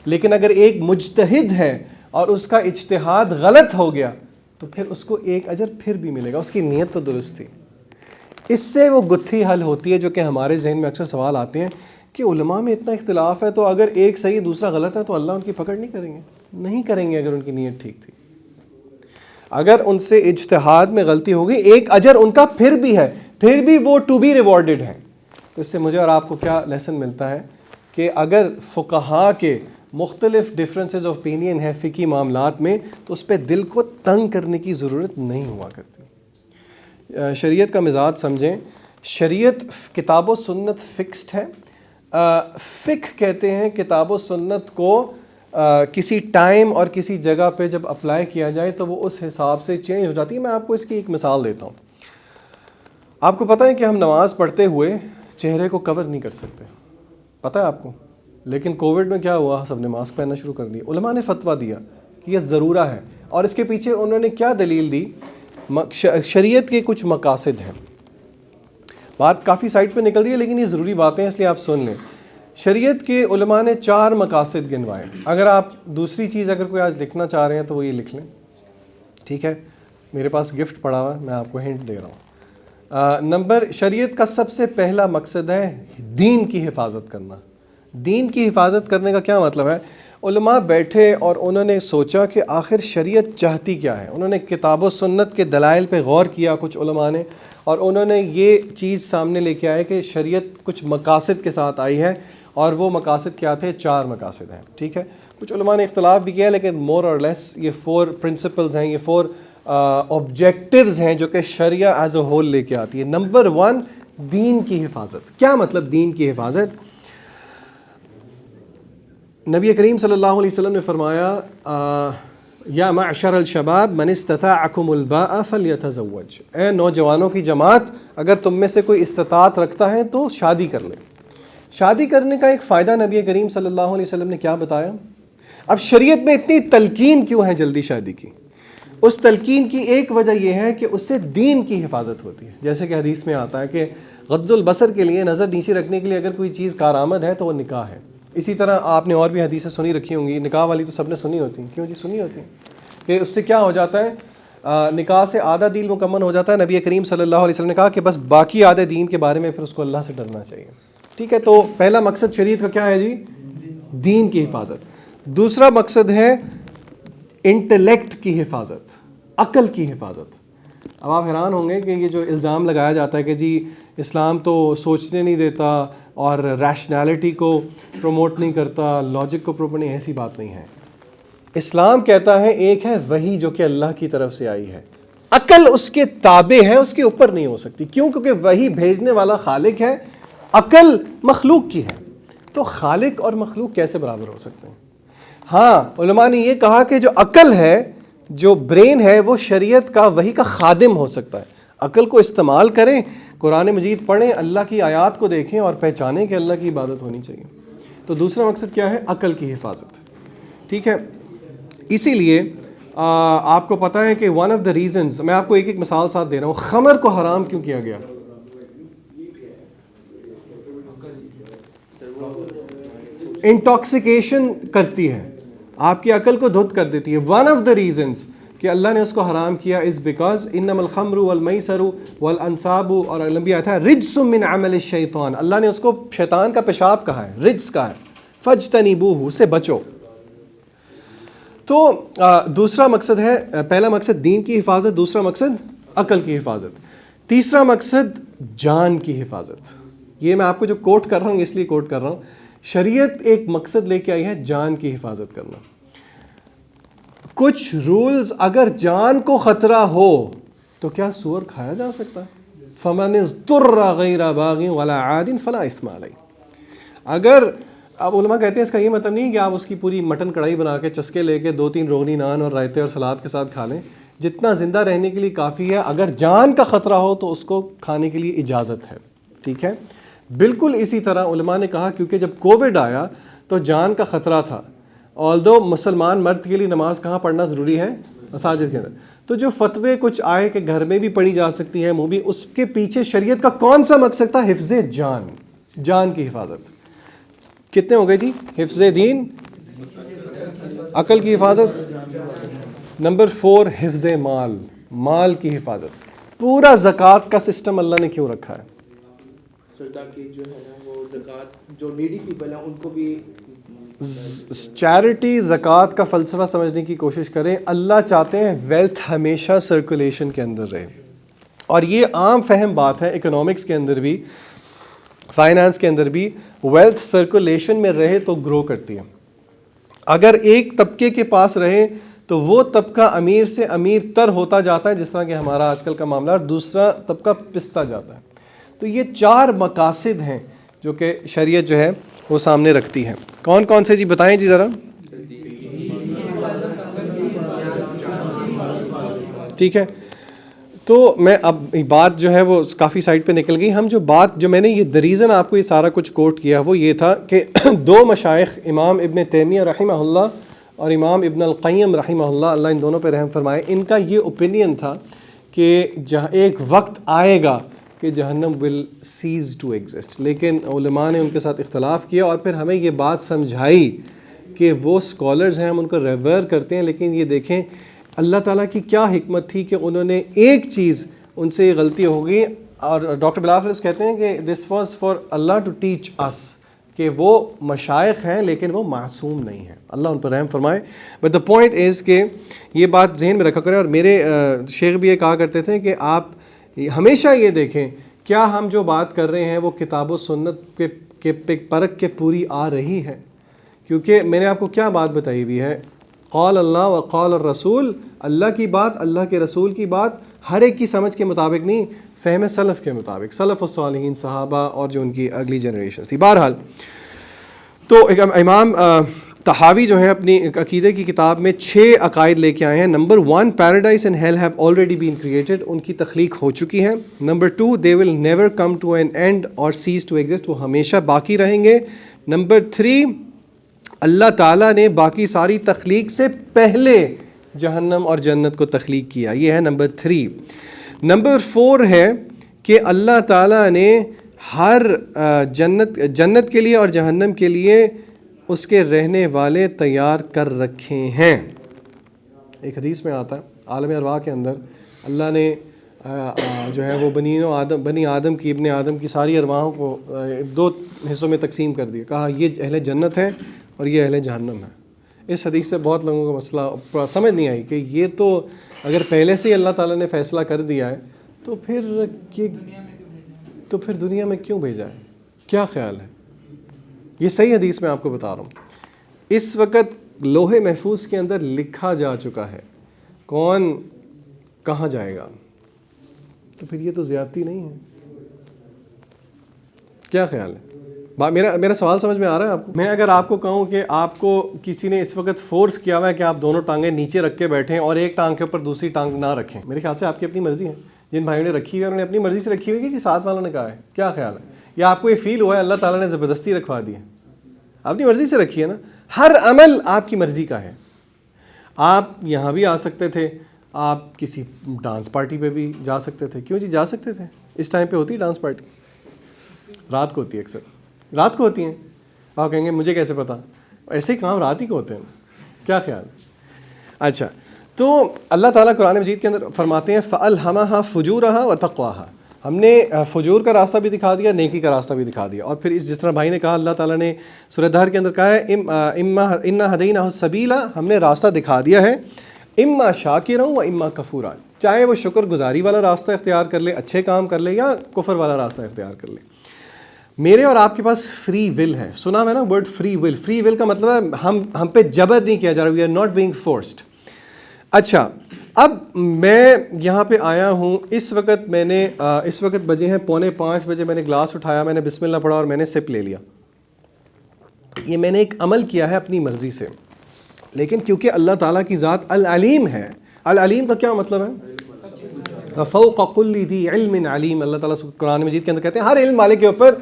لیکن اگر ایک مجتہد ہے اور اس کا اجتہاد غلط ہو گیا تو پھر اس کو 1 اجر پھر بھی ملے گا، اس کی نیت تو درست تھی. اس سے وہ گتھی حل ہوتی ہے جو کہ ہمارے ذہن میں اکثر سوال آتے ہیں کہ علماء میں اتنا اختلاف ہے تو اگر ایک صحیح دوسرا غلط ہے تو اللہ ان کی پکڑ نہیں کریں گے؟ نہیں کریں گے اگر ان کی نیت ٹھیک تھی. اگر ان سے اجتہاد میں غلطی ہوگی 1 اجر ان کا پھر بھی ہے، پھر بھی وہ ٹو بی ریوارڈڈ ہے. تو اس سے مجھے اور آپ کو کیا لیسن ملتا ہے کہ اگر فقہاء کے مختلف ڈفرینسز آف اوپینین ہے فقہی معاملات میں تو اس پہ دل کو تنگ کرنے کی ضرورت نہیں ہوا کرتی. شریعت کا مزاج سمجھیں. شریعت کتاب و سنت فکسڈ ہے. فقہ کہتے ہیں کتاب و سنت کو کسی ٹائم اور کسی جگہ پہ جب اپلائی کیا جائے تو وہ اس حساب سے چینج ہو جاتی ہے. میں آپ کو اس کی ایک مثال دیتا ہوں. آپ کو پتہ ہے کہ ہم نماز پڑھتے ہوئے چہرے کو کور نہیں کر سکتے، پتہ ہے آپ کو. لیکن کووڈ میں کیا ہوا؟ سب نے ماسک پہننا شروع کر دیا. علماء نے فتویٰ دیا کہ یہ ضرورہ ہے، اور اس کے پیچھے انہوں نے کیا دلیل دی؟ شریعت کے کچھ مقاصد ہیں. بات کافی سائٹ پہ نکل رہی ہے لیکن یہ ضروری باتیں ہیں اس لیے آپ سن لیں. شریعت کے علماء نے 4 مقاصد گنوائے. اگر آپ دوسری چیز اگر کوئی آج لکھنا چاہ رہے ہیں تو وہ یہ لکھ لیں. ٹھیک ہے، میرے پاس گفٹ پڑا ہوا ہے، میں آپ کو ہنٹ دے رہا ہوں. شریعت کا سب سے پہلا مقصد ہے دین کی حفاظت کرنا. دین کی حفاظت کرنے کا کیا مطلب ہے؟ علماء بیٹھے اور انہوں نے سوچا کہ آخر شریعت چاہتی کیا ہے. انہوں نے کتاب و سنت کے دلائل پہ غور کیا کچھ علماء نے، اور انہوں نے یہ چیز سامنے لے کے آئے کہ شریعت کچھ مقاصد کے ساتھ آئی ہے، اور وہ مقاصد کیا تھے؟ 4 مقاصد ہیں. ٹھیک ہے، کچھ علماء نے اختلاف بھی کیا لیکن مور اور لیس یہ 4 پرنسپلز ہیں، یہ 4 آبجیکٹیوز ہیں جو کہ شریعہ ایز اے ہول لے کے آتی ہے. نمبر 1 دین کی حفاظت. کیا مطلب دین کی حفاظت؟ نبی کریم صلی اللہ علیہ وسلم نے فرمایا یا معشر الشباب من استطاعکم الباء فلیتزوج. اے نوجوانوں کی جماعت، اگر تم میں سے کوئی استطاعت رکھتا ہے تو شادی کر لے. شادی کرنے کا ایک فائدہ نبی کریم صلی اللہ علیہ وسلم نے کیا بتایا؟ اب شریعت میں اتنی تلقین کیوں ہے جلدی شادی کی؟ اس تلقین کی ایک وجہ یہ ہے کہ اس سے دین کی حفاظت ہوتی ہے. جیسے کہ حدیث میں آتا ہے کہ غض البصر کے لیے، نظر نیچے رکھنے کے لیے اگر کوئی چیز کارآمد ہے تو وہ نکاح ہے. اسی طرح آپ نے اور بھی حدیثیں سنی رکھی ہوں گی، نکاح والی تو سب نے سنی ہوتی ہیں، کیوں جی سنی ہوتی ہیں، کہ اس سے کیا ہو جاتا ہے، نکاح سے آدھا دین مکمل ہو جاتا ہے. نبی کریم صلی اللہ علیہ وسلم نے کہا کہ بس باقی آدھے دین کے بارے میں پھر اس کو اللہ سے ڈرنا چاہیے. ٹھیک ہے، تو پہلا مقصد شریعت کا کیا ہے جی؟ دین کی حفاظت. دوسرا مقصد ہے انٹلیکٹ کی حفاظت، عقل کی حفاظت. اب آپ حیران ہوں گے کہ یہ جو الزام لگایا جاتا ہے کہ جی اسلام تو سوچنے نہیں دیتا اور ریشنالٹی کو پروموٹ نہیں کرتا، لاجک کو پروموٹ نہیں، ایسی بات نہیں ہے. اسلام کہتا ہے ایک ہے وحی جو کہ اللہ کی طرف سے آئی ہے، عقل اس کے تابع ہے، اس کے اوپر نہیں ہو سکتی. کیوں؟ کیونکہ وحی بھیجنے والا خالق ہے، عقل مخلوق کی ہے. تو خالق اور مخلوق کیسے برابر ہو سکتے ہیں؟ ہاں، علماء نے یہ کہا کہ جو عقل ہے، جو برین ہے، وہ شریعت کا وحی کا خادم ہو سکتا ہے. عقل کو استعمال کریں، قرآن مجید پڑھیں، اللہ کی آیات کو دیکھیں اور پہچانیں کہ اللہ کی عبادت ہونی چاہیے. تو دوسرا مقصد کیا ہے؟ عقل کی حفاظت. ٹھیک ہے، اسی لیے آپ کو پتہ ہے کہ ون آف دا ریزنز، میں آپ کو ایک ایک مثال ساتھ دے رہا ہوں، خمر کو حرام کیوں کیا گیا؟ انٹاکسیکیشن کرتی ہے، آپ کی عقل کو دھت کر دیتی ہے. ون آف دا ریزنز کہ اللہ نے اس کو حرام کیا از بیکاز انما الخمر والمیسر والانصاب، اور لمبی آیت ہے، رجس من عمل الشیطان، اللہ نے اس کو شیطان کا پیشاب کہا ہے، رجس کہا ہے، فاجتنبوہ، اس سے بچو. تو دوسرا مقصد ہے، پہلا مقصد دین کی حفاظت، دوسرا مقصد عقل کی حفاظت، تیسرا مقصد جان کی حفاظت. یہ میں آپ کو جو کوٹ کر رہا ہوں اس لیے کوٹ کر رہا ہوں، شریعت ایک مقصد لے کے آئی ہے، جان کی حفاظت کرنا. کچھ رولز اگر جان کو خطرہ ہو تو کیا سور کھایا جا سکتا ہے؟ فَمَنِ اضْطُرَّ غَيْرَ بَاغٍ وَلَا عَادٍ فَلَا إِثْمَ عَلَيْهِ. اگر اب علماء کہتے ہیں اس کا یہ مطلب نہیں کہ آپ اس کی پوری مٹن کڑھائی بنا کے چسکے لے کے 2-3 روغنی نان اور رائتے اور سلاد کے ساتھ کھا لیں، جتنا زندہ رہنے کے لیے کافی ہے. اگر جان کا خطرہ ہو تو اس کو کھانے کے لیے اجازت ہے. ٹھیک ہے، بالکل اسی طرح علماء نے کہا کیونکہ جب کووڈ آیا تو جان کا خطرہ تھا، آلدو مسلمان مرد کے لیے نماز کہاں پڑھنا ضروری ہے؟ مساجد کے اندر. تو جو فتوے کچھ آئے کہ گھر میں بھی پڑھی جا سکتی ہے، منہ بھی، اس کے پیچھے شریعت کا کون سا مقصد تھا؟ حفظ جان، جان کی حفاظت. کتنے ہو گئے جی؟ حفظ دین، عقل کی حفاظت، نمبر 4 حفظ مال، مال کی حفاظت. پورا زکوٰۃ کا سسٹم اللہ نے کیوں رکھا ہے؟ تاکہ جو ہے نا وہ زکوٰۃ جو نیڈی پیپل ہیں ان کو بھی، چیریٹی، زکوٰۃ کا فلسفہ سمجھنے کی کوشش کریں. اللہ چاہتے ہیں ویلتھ ہمیشہ سرکولیشن کے اندر رہے، اور یہ عام فہم بات ہے، اکنامکس کے اندر بھی، فائنانس کے اندر بھی، ویلتھ سرکولیشن میں رہے تو گرو کرتی ہے. اگر ایک طبقے کے پاس رہے تو وہ طبقہ امیر سے امیر تر ہوتا جاتا ہے، جس طرح کہ ہمارا آج کل کا معاملہ، اور دوسرا طبقہ پستا جاتا ہے. تو یہ 4 مقاصد ہیں جو کہ شریعت جو ہے وہ سامنے رکھتی ہے. کون کون سے جی بتائیں جی ذرا. ٹھیک ہے، تو میں اب بات جو ہے وہ کافی سائڈ پہ نکل گئی. ہم جو بات جو میں نے یہ the reason آپ کو یہ سارا کچھ کوٹ کیا وہ یہ تھا کہ 2 مشائخ، امام ابن تیمیہ رحمہ اللہ اور امام ابن القیم رحمہ اللہ، اللہ ان دونوں پہ رحم فرمائے، ان کا یہ اوپینین تھا کہ ایک وقت آئے گا کہ جہنم ول سیز ٹو ایگزسٹ. لیکن علماء نے ان کے ساتھ اختلاف کیا اور پھر ہمیں یہ بات سمجھائی کہ وہ اسکالرز ہیں، ہم ان کو ریور کرتے ہیں، لیکن یہ دیکھیں اللہ تعالیٰ کی کیا حکمت تھی کہ انہوں نے ایک چیز ان سے یہ غلطی ہو گئی. اور ڈاکٹر بلال فیروز کہتے ہیں کہ this was for Allah to teach us, کہ وہ مشائخ ہیں لیکن وہ معصوم نہیں ہیں، اللہ ان پر رحم فرمائے. بٹ دا پوائنٹ از کہ یہ بات ذہن میں رکھا کریں. اور میرے شیخ بھی یہ کہا کرتے تھے کہ آپ ہمیشہ یہ دیکھیں کیا ہم جو بات کر رہے ہیں وہ کتاب و سنت کے پرکھ کے پوری آ رہی ہے. کیونکہ میں نے آپ کو کیا بات بتائی ہوئی ہے، قال اللہ و قال الرسول، اللہ کی بات، اللہ کے رسول کی بات ہر ایک کی سمجھ کے مطابق نہیں، فہم سلف کے مطابق، سلف الصالحین، صحابہ اور جو ان کی اگلی جنریشن تھی. بہرحال تو امام طحاوی جو ہیں اپنی عقیدے کی کتاب میں 6 عقائد لے کے آئے ہیں. Number 1 paradise and hell have already been created, ان کی تخلیق ہو چکی ہے. Number 2 they will never come to an end or cease to exist, وہ ہمیشہ باقی رہیں گے. نمبر 3 اللہ تعالیٰ نے باقی ساری تخلیق سے پہلے جہنم اور جنت کو تخلیق کیا، یہ ہے نمبر 3. نمبر 4 ہے کہ اللہ تعالیٰ نے ہر جنت کے لیے اور جہنم کے لیے اس کے رہنے والے تیار کر رکھے ہیں. ایک حدیث میں آتا ہے عالم ارواح کے اندر اللہ نے جو ہے وہ بنی آدم کی ابن آدم کی ساری ارواحوں کو 2 حصوں میں تقسیم کر دیا. کہا یہ اہل جنت ہیں اور یہ اہل جہنم ہے. اس حدیث سے بہت لوگوں کو مسئلہ سمجھ نہیں آئی کہ یہ تو اگر پہلے سے ہی اللہ تعالیٰ نے فیصلہ کر دیا ہے تو پھر دنیا میں کیوں بھیجا ہے؟ کیا خیال ہے؟ یہ صحیح حدیث میں آپ کو بتا رہا ہوں. اس وقت لوح محفوظ کے اندر لکھا جا چکا ہے کون کہاں جائے گا. تو پھر یہ تو زیادتی نہیں ہے؟ کیا خیال ہے؟ میرا سوال سمجھ میں آ رہا ہے آپ کو؟ میں اگر آپ کو کہوں کہ آپ کو کسی نے اس وقت فورس کیا ہوا ہے کہ آپ دونوں ٹانگیں نیچے رکھ کے بیٹھیں اور ایک ٹانگ کے اوپر دوسری ٹانگ نہ رکھیں، میرے خیال سے آپ کی اپنی مرضی ہے. جن بھائیوں نے رکھی ہے انہوں نے اپنی مرضی سے رکھی ہوئی کہ جی ساتھ والوں نے کہا ہے. کیا خیال ہے؟ یا آپ کو یہ فیل ہوا ہے اللہ تعالیٰ نے زبردستی رکھوا دی ہے؟ اپنی مرضی سے رکھی ہے نا. ہر عمل آپ کی مرضی کا ہے. آپ یہاں بھی آ سکتے تھے، آپ کسی ڈانس پارٹی پہ بھی جا سکتے تھے. کیوں جی جا سکتے تھے؟ اس ٹائم پہ ہوتی ہے ڈانس پارٹی، رات کو ہوتی ہے، اکثر رات کو ہوتی ہیں. آپ کہیں گے مجھے کیسے پتا؟ ایسے ہی کام رات ہی کو ہوتے ہیں. کیا خیال؟ اچھا، تو اللہ تعالیٰ قرآن مجید کے اندر فرماتے ہیں فَأَلْهَمَهَا فُجُورَهَا وَتَقْوَاهَا. ہم نے فجور کا راستہ بھی دکھا دیا، نیکی کا راستہ بھی دکھا دیا. اور پھر جس طرح بھائی نے کہا اللہ تعالیٰ نے سورہ دہر کے اندر کہا ہے اِنَّا هَدَيْنَاهُ السَّبِيلَ، ہم نے راستہ دکھا دیا ہے، اما شاکرا و اما کفورا، چاہے وہ شکر گزاری والا راستہ اختیار کر لے، اچھے کام کر لے، یا کفر والا راستہ اختیار کر لے. میرے اور آپ کے پاس فری ول ہے. سنا ہے نا word free will? Free will کا مطلب ہے ہم پہ جبر نہیں کیا جا رہا، we are not being forced. اچھا، اب میں یہاں پہ آیا ہوں، اس وقت بجے ہیں 4:45 بجے. میں نے گلاس اٹھایا، میں نے بسم اللہ پڑھا اور میں نے سپ لے لیا. یہ میں نے ایک عمل کیا ہے اپنی مرضی سے، لیکن کیونکہ اللہ تعالیٰ کی ذات العلیم ہے. العلیم کا کیا مطلب ہے؟ فوق کل ذی علم علیم. اللہ تعالیٰ قرآن مجید کے اندر کہتے ہیں ہر علم والے کے اوپر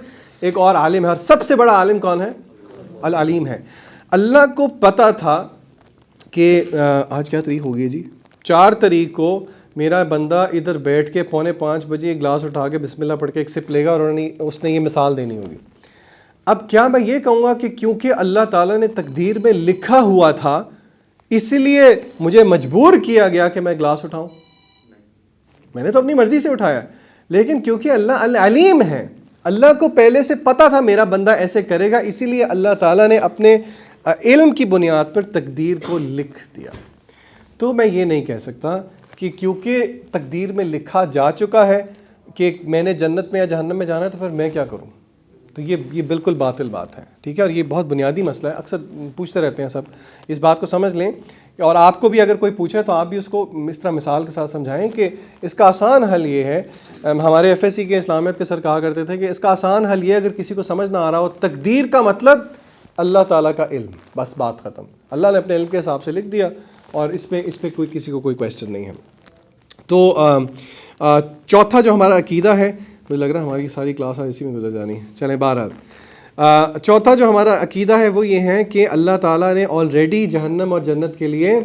ایک اور عالم ہے، اور سب سے بڑا عالم کون ہے؟ العلیم ہے. اللہ کو پتہ تھا کہ آج کیا تاریخ ہو گئی جی؟ 4 تاریخ کو میرا بندہ ادھر بیٹھ کے 4:45 بجے ایک گلاس اٹھا کے بسم اللہ پڑھ کے ایک سپ لے گا اور اس نے یہ مثال دینی ہوگی. اب کیا میں یہ کہوں گا کہ کیونکہ اللہ تعالیٰ نے تقدیر میں لکھا ہوا تھا اسی لیے مجھے مجبور کیا گیا کہ میں گلاس اٹھاؤں؟ میں نے تو اپنی مرضی سے اٹھایا، لیکن کیونکہ اللہ العلیم ہے، اللہ کو پہلے سے پتا تھا میرا بندہ ایسے کرے گا، اسی لیے اللہ تعالیٰ نے اپنے علم کی بنیاد پر تقدیر کو لکھ دیا. تو میں یہ نہیں کہہ سکتا کہ کیونکہ تقدیر میں لکھا جا چکا ہے کہ میں نے جنت میں یا جہنم میں جانا ہے تو پھر میں کیا کروں. تو یہ بالکل باطل بات ہے. ٹھیک ہے، اور یہ بہت بنیادی مسئلہ ہے، اکثر پوچھتے رہتے ہیں سب. اس بات کو سمجھ لیں، اور آپ کو بھی اگر کوئی پوچھے تو آپ بھی اس کو اس طرح مثال کے ساتھ سمجھائیں کہ اس کا آسان حل یہ ہے. ہمارے ایف ایس سی کے اسلامیت کے سر کہا کرتے تھے کہ اس کا آسان حل یہ، اگر کسی کو سمجھ نہ آ رہا ہو، تقدیر کا مطلب اللہ تعالیٰ کا علم، بس بات ختم. اللہ نے اپنے علم کے حساب سے لکھ دیا اور اس پہ کسی کو کوئی کویسچن نہیں ہے. تو چوتھا جو ہمارا عقیدہ ہے، مجھے لگ رہا ہے ہماری ساری کلاس اسی میں گزر جانی ہے. چلیں بہرحال چوتھا جو ہمارا عقیدہ ہے وہ یہ ہے کہ اللہ تعالیٰ نے آلریڈی جہنم اور جنت کے لیے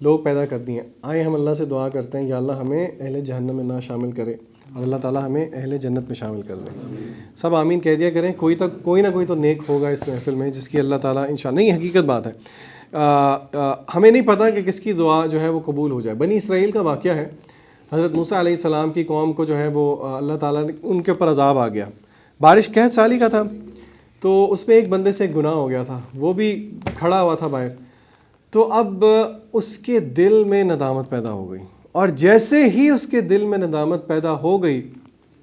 لوگ پیدا کر دیے ہیں. آئے ہم اللہ سے دعا کرتے ہیں یا اللہ ہمیں اہل جہنم میں نہ شامل کرے اور اللہ تعالیٰ ہمیں اہل جنت میں شامل کر دیں. سب آمین کہہ دیا کریں. کوئی نہ کوئی تو نیک ہوگا اس محفل میں جس کی اللہ تعالیٰ انشاءاللہ، نہیں حقیقت بات ہے. ہمیں نہیں پتہ کہ کس کی دعا جو ہے وہ قبول ہو جائے. بنی اسرائیل کا واقعہ ہے، حضرت موسیٰ علیہ السلام کی قوم کو جو ہے وہ اللہ تعالیٰ نے ان کے اوپر عذاب آ گیا. بارش قحط سالی کا تھا، تو اس میں ایک بندے سے گناہ ہو گیا تھا، وہ بھی کھڑا ہوا تھا باہر. تو اب اس کے دل میں ندامت پیدا ہو گئی، اور جیسے ہی اس کے دل میں ندامت پیدا ہو گئی،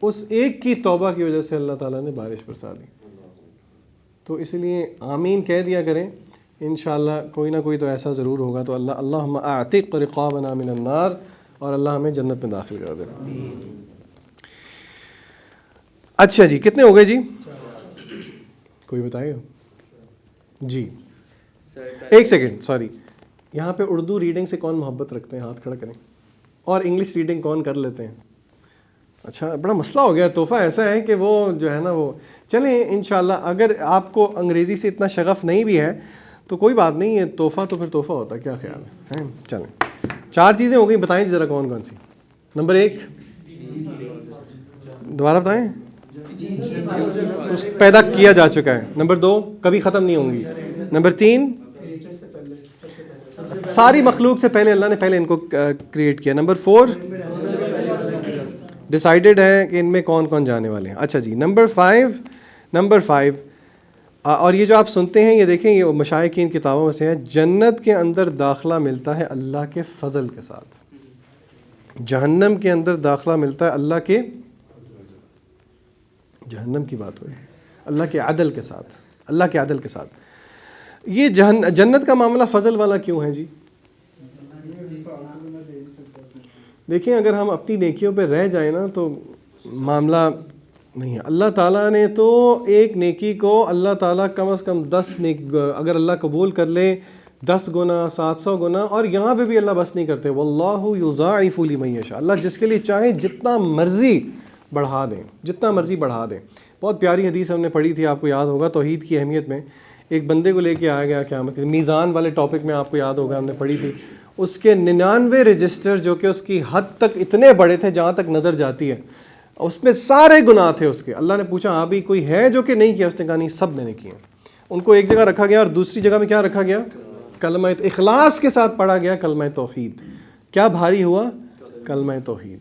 اس ایک کی توبہ کی وجہ سے اللہ تعالیٰ نے بارش برسا دی. تو اس لیے آمین کہہ دیا کریں، انشاءاللہ کوئی نہ کوئی تو ایسا ضرور ہوگا. تو اللہم اعتق رقابنا من النار، اور اللہ ہمیں جنت میں داخل کر دے. اچھا جی، کتنے ہو گئے جی؟ کوئی بتائے گا جی؟ ایک سیکنڈ، سوری، یہاں پہ اردو ریڈنگ سے کون محبت رکھتے ہیں؟ ہاتھ کھڑا کریں. اور انگلش ریڈنگ کون کر لیتے ہیں؟ اچھا، بڑا مسئلہ ہو گیا. تحفہ ایسا ہے کہ وہ جو ہے نا وہ چلیں انشاءاللہ. اگر آپ کو انگریزی سے اتنا شغف نہیں بھی ہے تو کوئی بات نہیں ہے، تحفہ تو پھر تحفہ ہوتا ہے. کیا خیال ہے؟ چلیں، 4 چیزیں ہو گئی، بتائیں ذرا کون کون سی. نمبر 1 دوبارہ بتائیں. اس پیدا کیا جا چکا ہے. نمبر 2 کبھی ختم نہیں ہوں گی. نمبر 3 ساری مخلوق سے پہلے اللہ نے پہلے ان کو کریٹ کیا. نمبر 4 ڈیسائیڈڈ ہے کہ ان میں کون کون جانے والے ہیں. اچھا جی. نمبر 5 اور یہ جو آپ سنتے ہیں یہ دیکھیں یہ مشائخ کی ان کتابوں میں سے ہے, جنت کے اندر داخلہ ملتا ہے اللہ کے فضل کے ساتھ, جہنم کے اندر داخلہ ملتا ہے اللہ کے, جہنم کی بات ہوئی, اللہ کے عدل کے ساتھ, اللہ کے عدل کے ساتھ. یہ جنت کا معاملہ فضل والا کیوں ہے جی؟ دیکھیں اگر ہم اپنی نیکیوں پہ رہ جائیں نا تو معاملہ نہیں ہے. اللہ تعالیٰ نے تو ایک نیکی کو اللہ تعالیٰ کم از کم 10 اگر اللہ قبول کر لے 10 گنا 700 گنا, اور یہاں پہ بھی اللہ بس نہیں کرتے. واللہ یضاعف لمن یشاء, اللہ جس کے لیے چاہے جتنا مرضی بڑھا دیں, جتنا مرضی بڑھا دیں. بہت پیاری حدیث ہم نے پڑھی تھی, آپ کو یاد ہوگا, توحید کی اہمیت میں. ایک بندے کو لے کے آیا گیا قیامت کے میزان والے ٹاپک میں, آپ کو یاد ہوگا ہم نے پڑھی تھی. اس کے 99 رجسٹر جو کہ اس کی حد تک اتنے بڑے تھے جہاں تک نظر جاتی ہے, اس میں سارے گناہ تھے اس کے. اللہ نے پوچھا ہاں بھی کوئی ہے جو کہ نہیں کیا؟ اس نے کہا نہیں, سب میں نے کیے. ان کو ایک جگہ رکھا گیا اور دوسری جگہ میں کیا رکھا گیا؟ کلمہ اخلاص کے ساتھ پڑھا گیا کلمہ توحید. کیا بھاری ہوا؟ کلمہ توحید.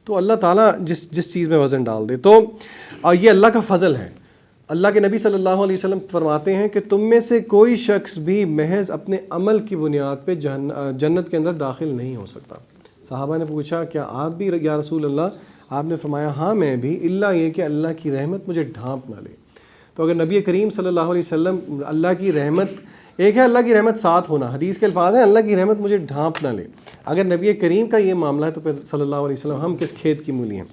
تو اللہ تعالیٰ جس چیز میں وزن ڈال دے. تو یہ اللہ کا فضل ہے. اللہ کے نبی صلی اللہ علیہ وسلم فرماتے ہیں کہ تم میں سے کوئی شخص بھی محض اپنے عمل کی بنیاد پہ جنت کے اندر داخل نہیں ہو سکتا. صحابہ نے پوچھا کیا آپ بھی یا رسول اللہ؟ آپ نے فرمایا ہاں میں بھی, اللہ یہ کہ اللہ کی رحمت مجھے ڈھانپ نہ لے. تو اگر نبی کریم صلی اللہ علیہ وسلم, اللہ کی رحمت ایک ہے, اللہ کی رحمت ساتھ ہونا, حدیث کے الفاظ ہیں اللہ کی رحمت مجھے ڈھانپ نہ لے. اگر نبی کریم کا یہ معاملہ ہے تو پھر صلی اللہ علیہ وسلم ہم کس کھیت کی مولی ہیں.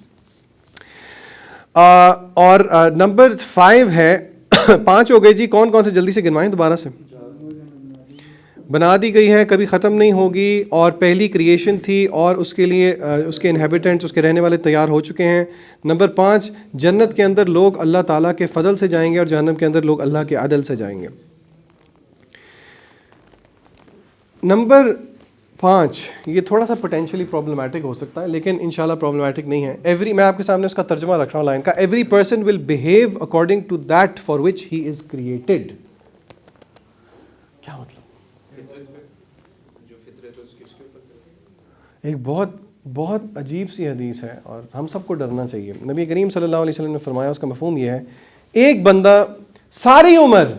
اور نمبر 5 ہے 5 ہو گئے جی. کون کون سے جلدی سے گنوائیں دوبارہ سے. بنا دی گئی ہے, کبھی ختم نہیں ہوگی, اور پہلی کریشن تھی اور اس کے لیے اس کے انہیبیٹنٹس, اس کے رہنے والے تیار ہو چکے ہیں. نمبر 5 جنت کے اندر لوگ اللہ تعالیٰ کے فضل سے جائیں گے اور جہنم کے اندر لوگ اللہ کے عدل سے جائیں گے. نمبر 5 یہ تھوڑا سا پوٹینشلی پرابلمٹک ہو سکتا ہے لیکن انشاءاللہ پرابلمٹک نہیں ہے. میں آپ کے سامنے اس کا ترجمہ رکھ رہا ہوں لائن کا. Every person will behave according to that for which he is created. کیا مطلب؟ ایک بہت عجیب سی حدیث ہے اور ہم سب کو ڈرنا چاہیے. نبی کریم صلی اللہ علیہ وسلم نے فرمایا, اس کا مفہوم یہ ہے, ایک بندہ ساری عمر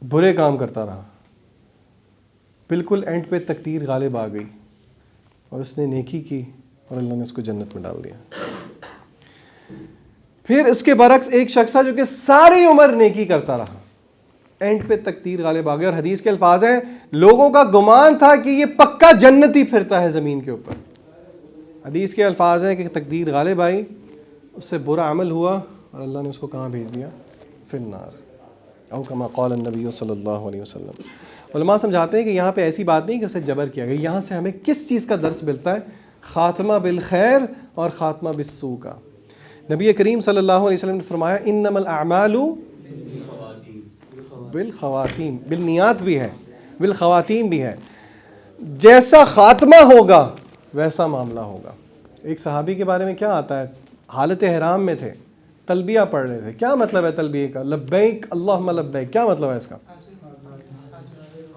برے کام کرتا رہا, بالکل اینڈ پہ تقدیر غالب آ گئی اور اس نے نیکی کی اور اللہ نے اس کو جنت میں ڈال دیا. پھر اس کے برعکس ایک شخص تھا جو کہ ساری عمر نیکی کرتا رہا, اینڈ پہ تقدیر غالب آ گئی, اور حدیث کے الفاظ ہیں لوگوں کا گمان تھا کہ یہ پکا جنتی پھرتا ہے زمین کے اوپر. حدیث کے الفاظ ہیں کہ تقدیر غالب آئی, اس سے برا عمل ہوا اور اللہ نے اس کو کہاں بھیج دیا؟ فی النار, او کما قال النبی صلی اللہ علیہ وسلم. علماء سمجھاتے ہیں کہ یہاں پہ ایسی بات نہیں کہ اسے جبر کیا گیا. یہاں سے ہمیں کس چیز کا درس ملتا ہے؟ خاتمہ بالخیر اور خاتمہ بالسوء کا. نبی کریم صلی اللہ علیہ وسلم نے فرمایا انما الاعمال بالخواتیم, بالنیات بھی ہے بالخواتیم بھی ہے. جیسا خاتمہ ہوگا ویسا معاملہ ہوگا. ایک صحابی کے بارے میں کیا آتا ہے, حالت احرام میں تھے, تلبیہ پڑھ رہے تھے. کیا مطلب ہے تلبیہ کا؟ لبیک اللہم لبیک. کیا مطلب ہے اس کا؟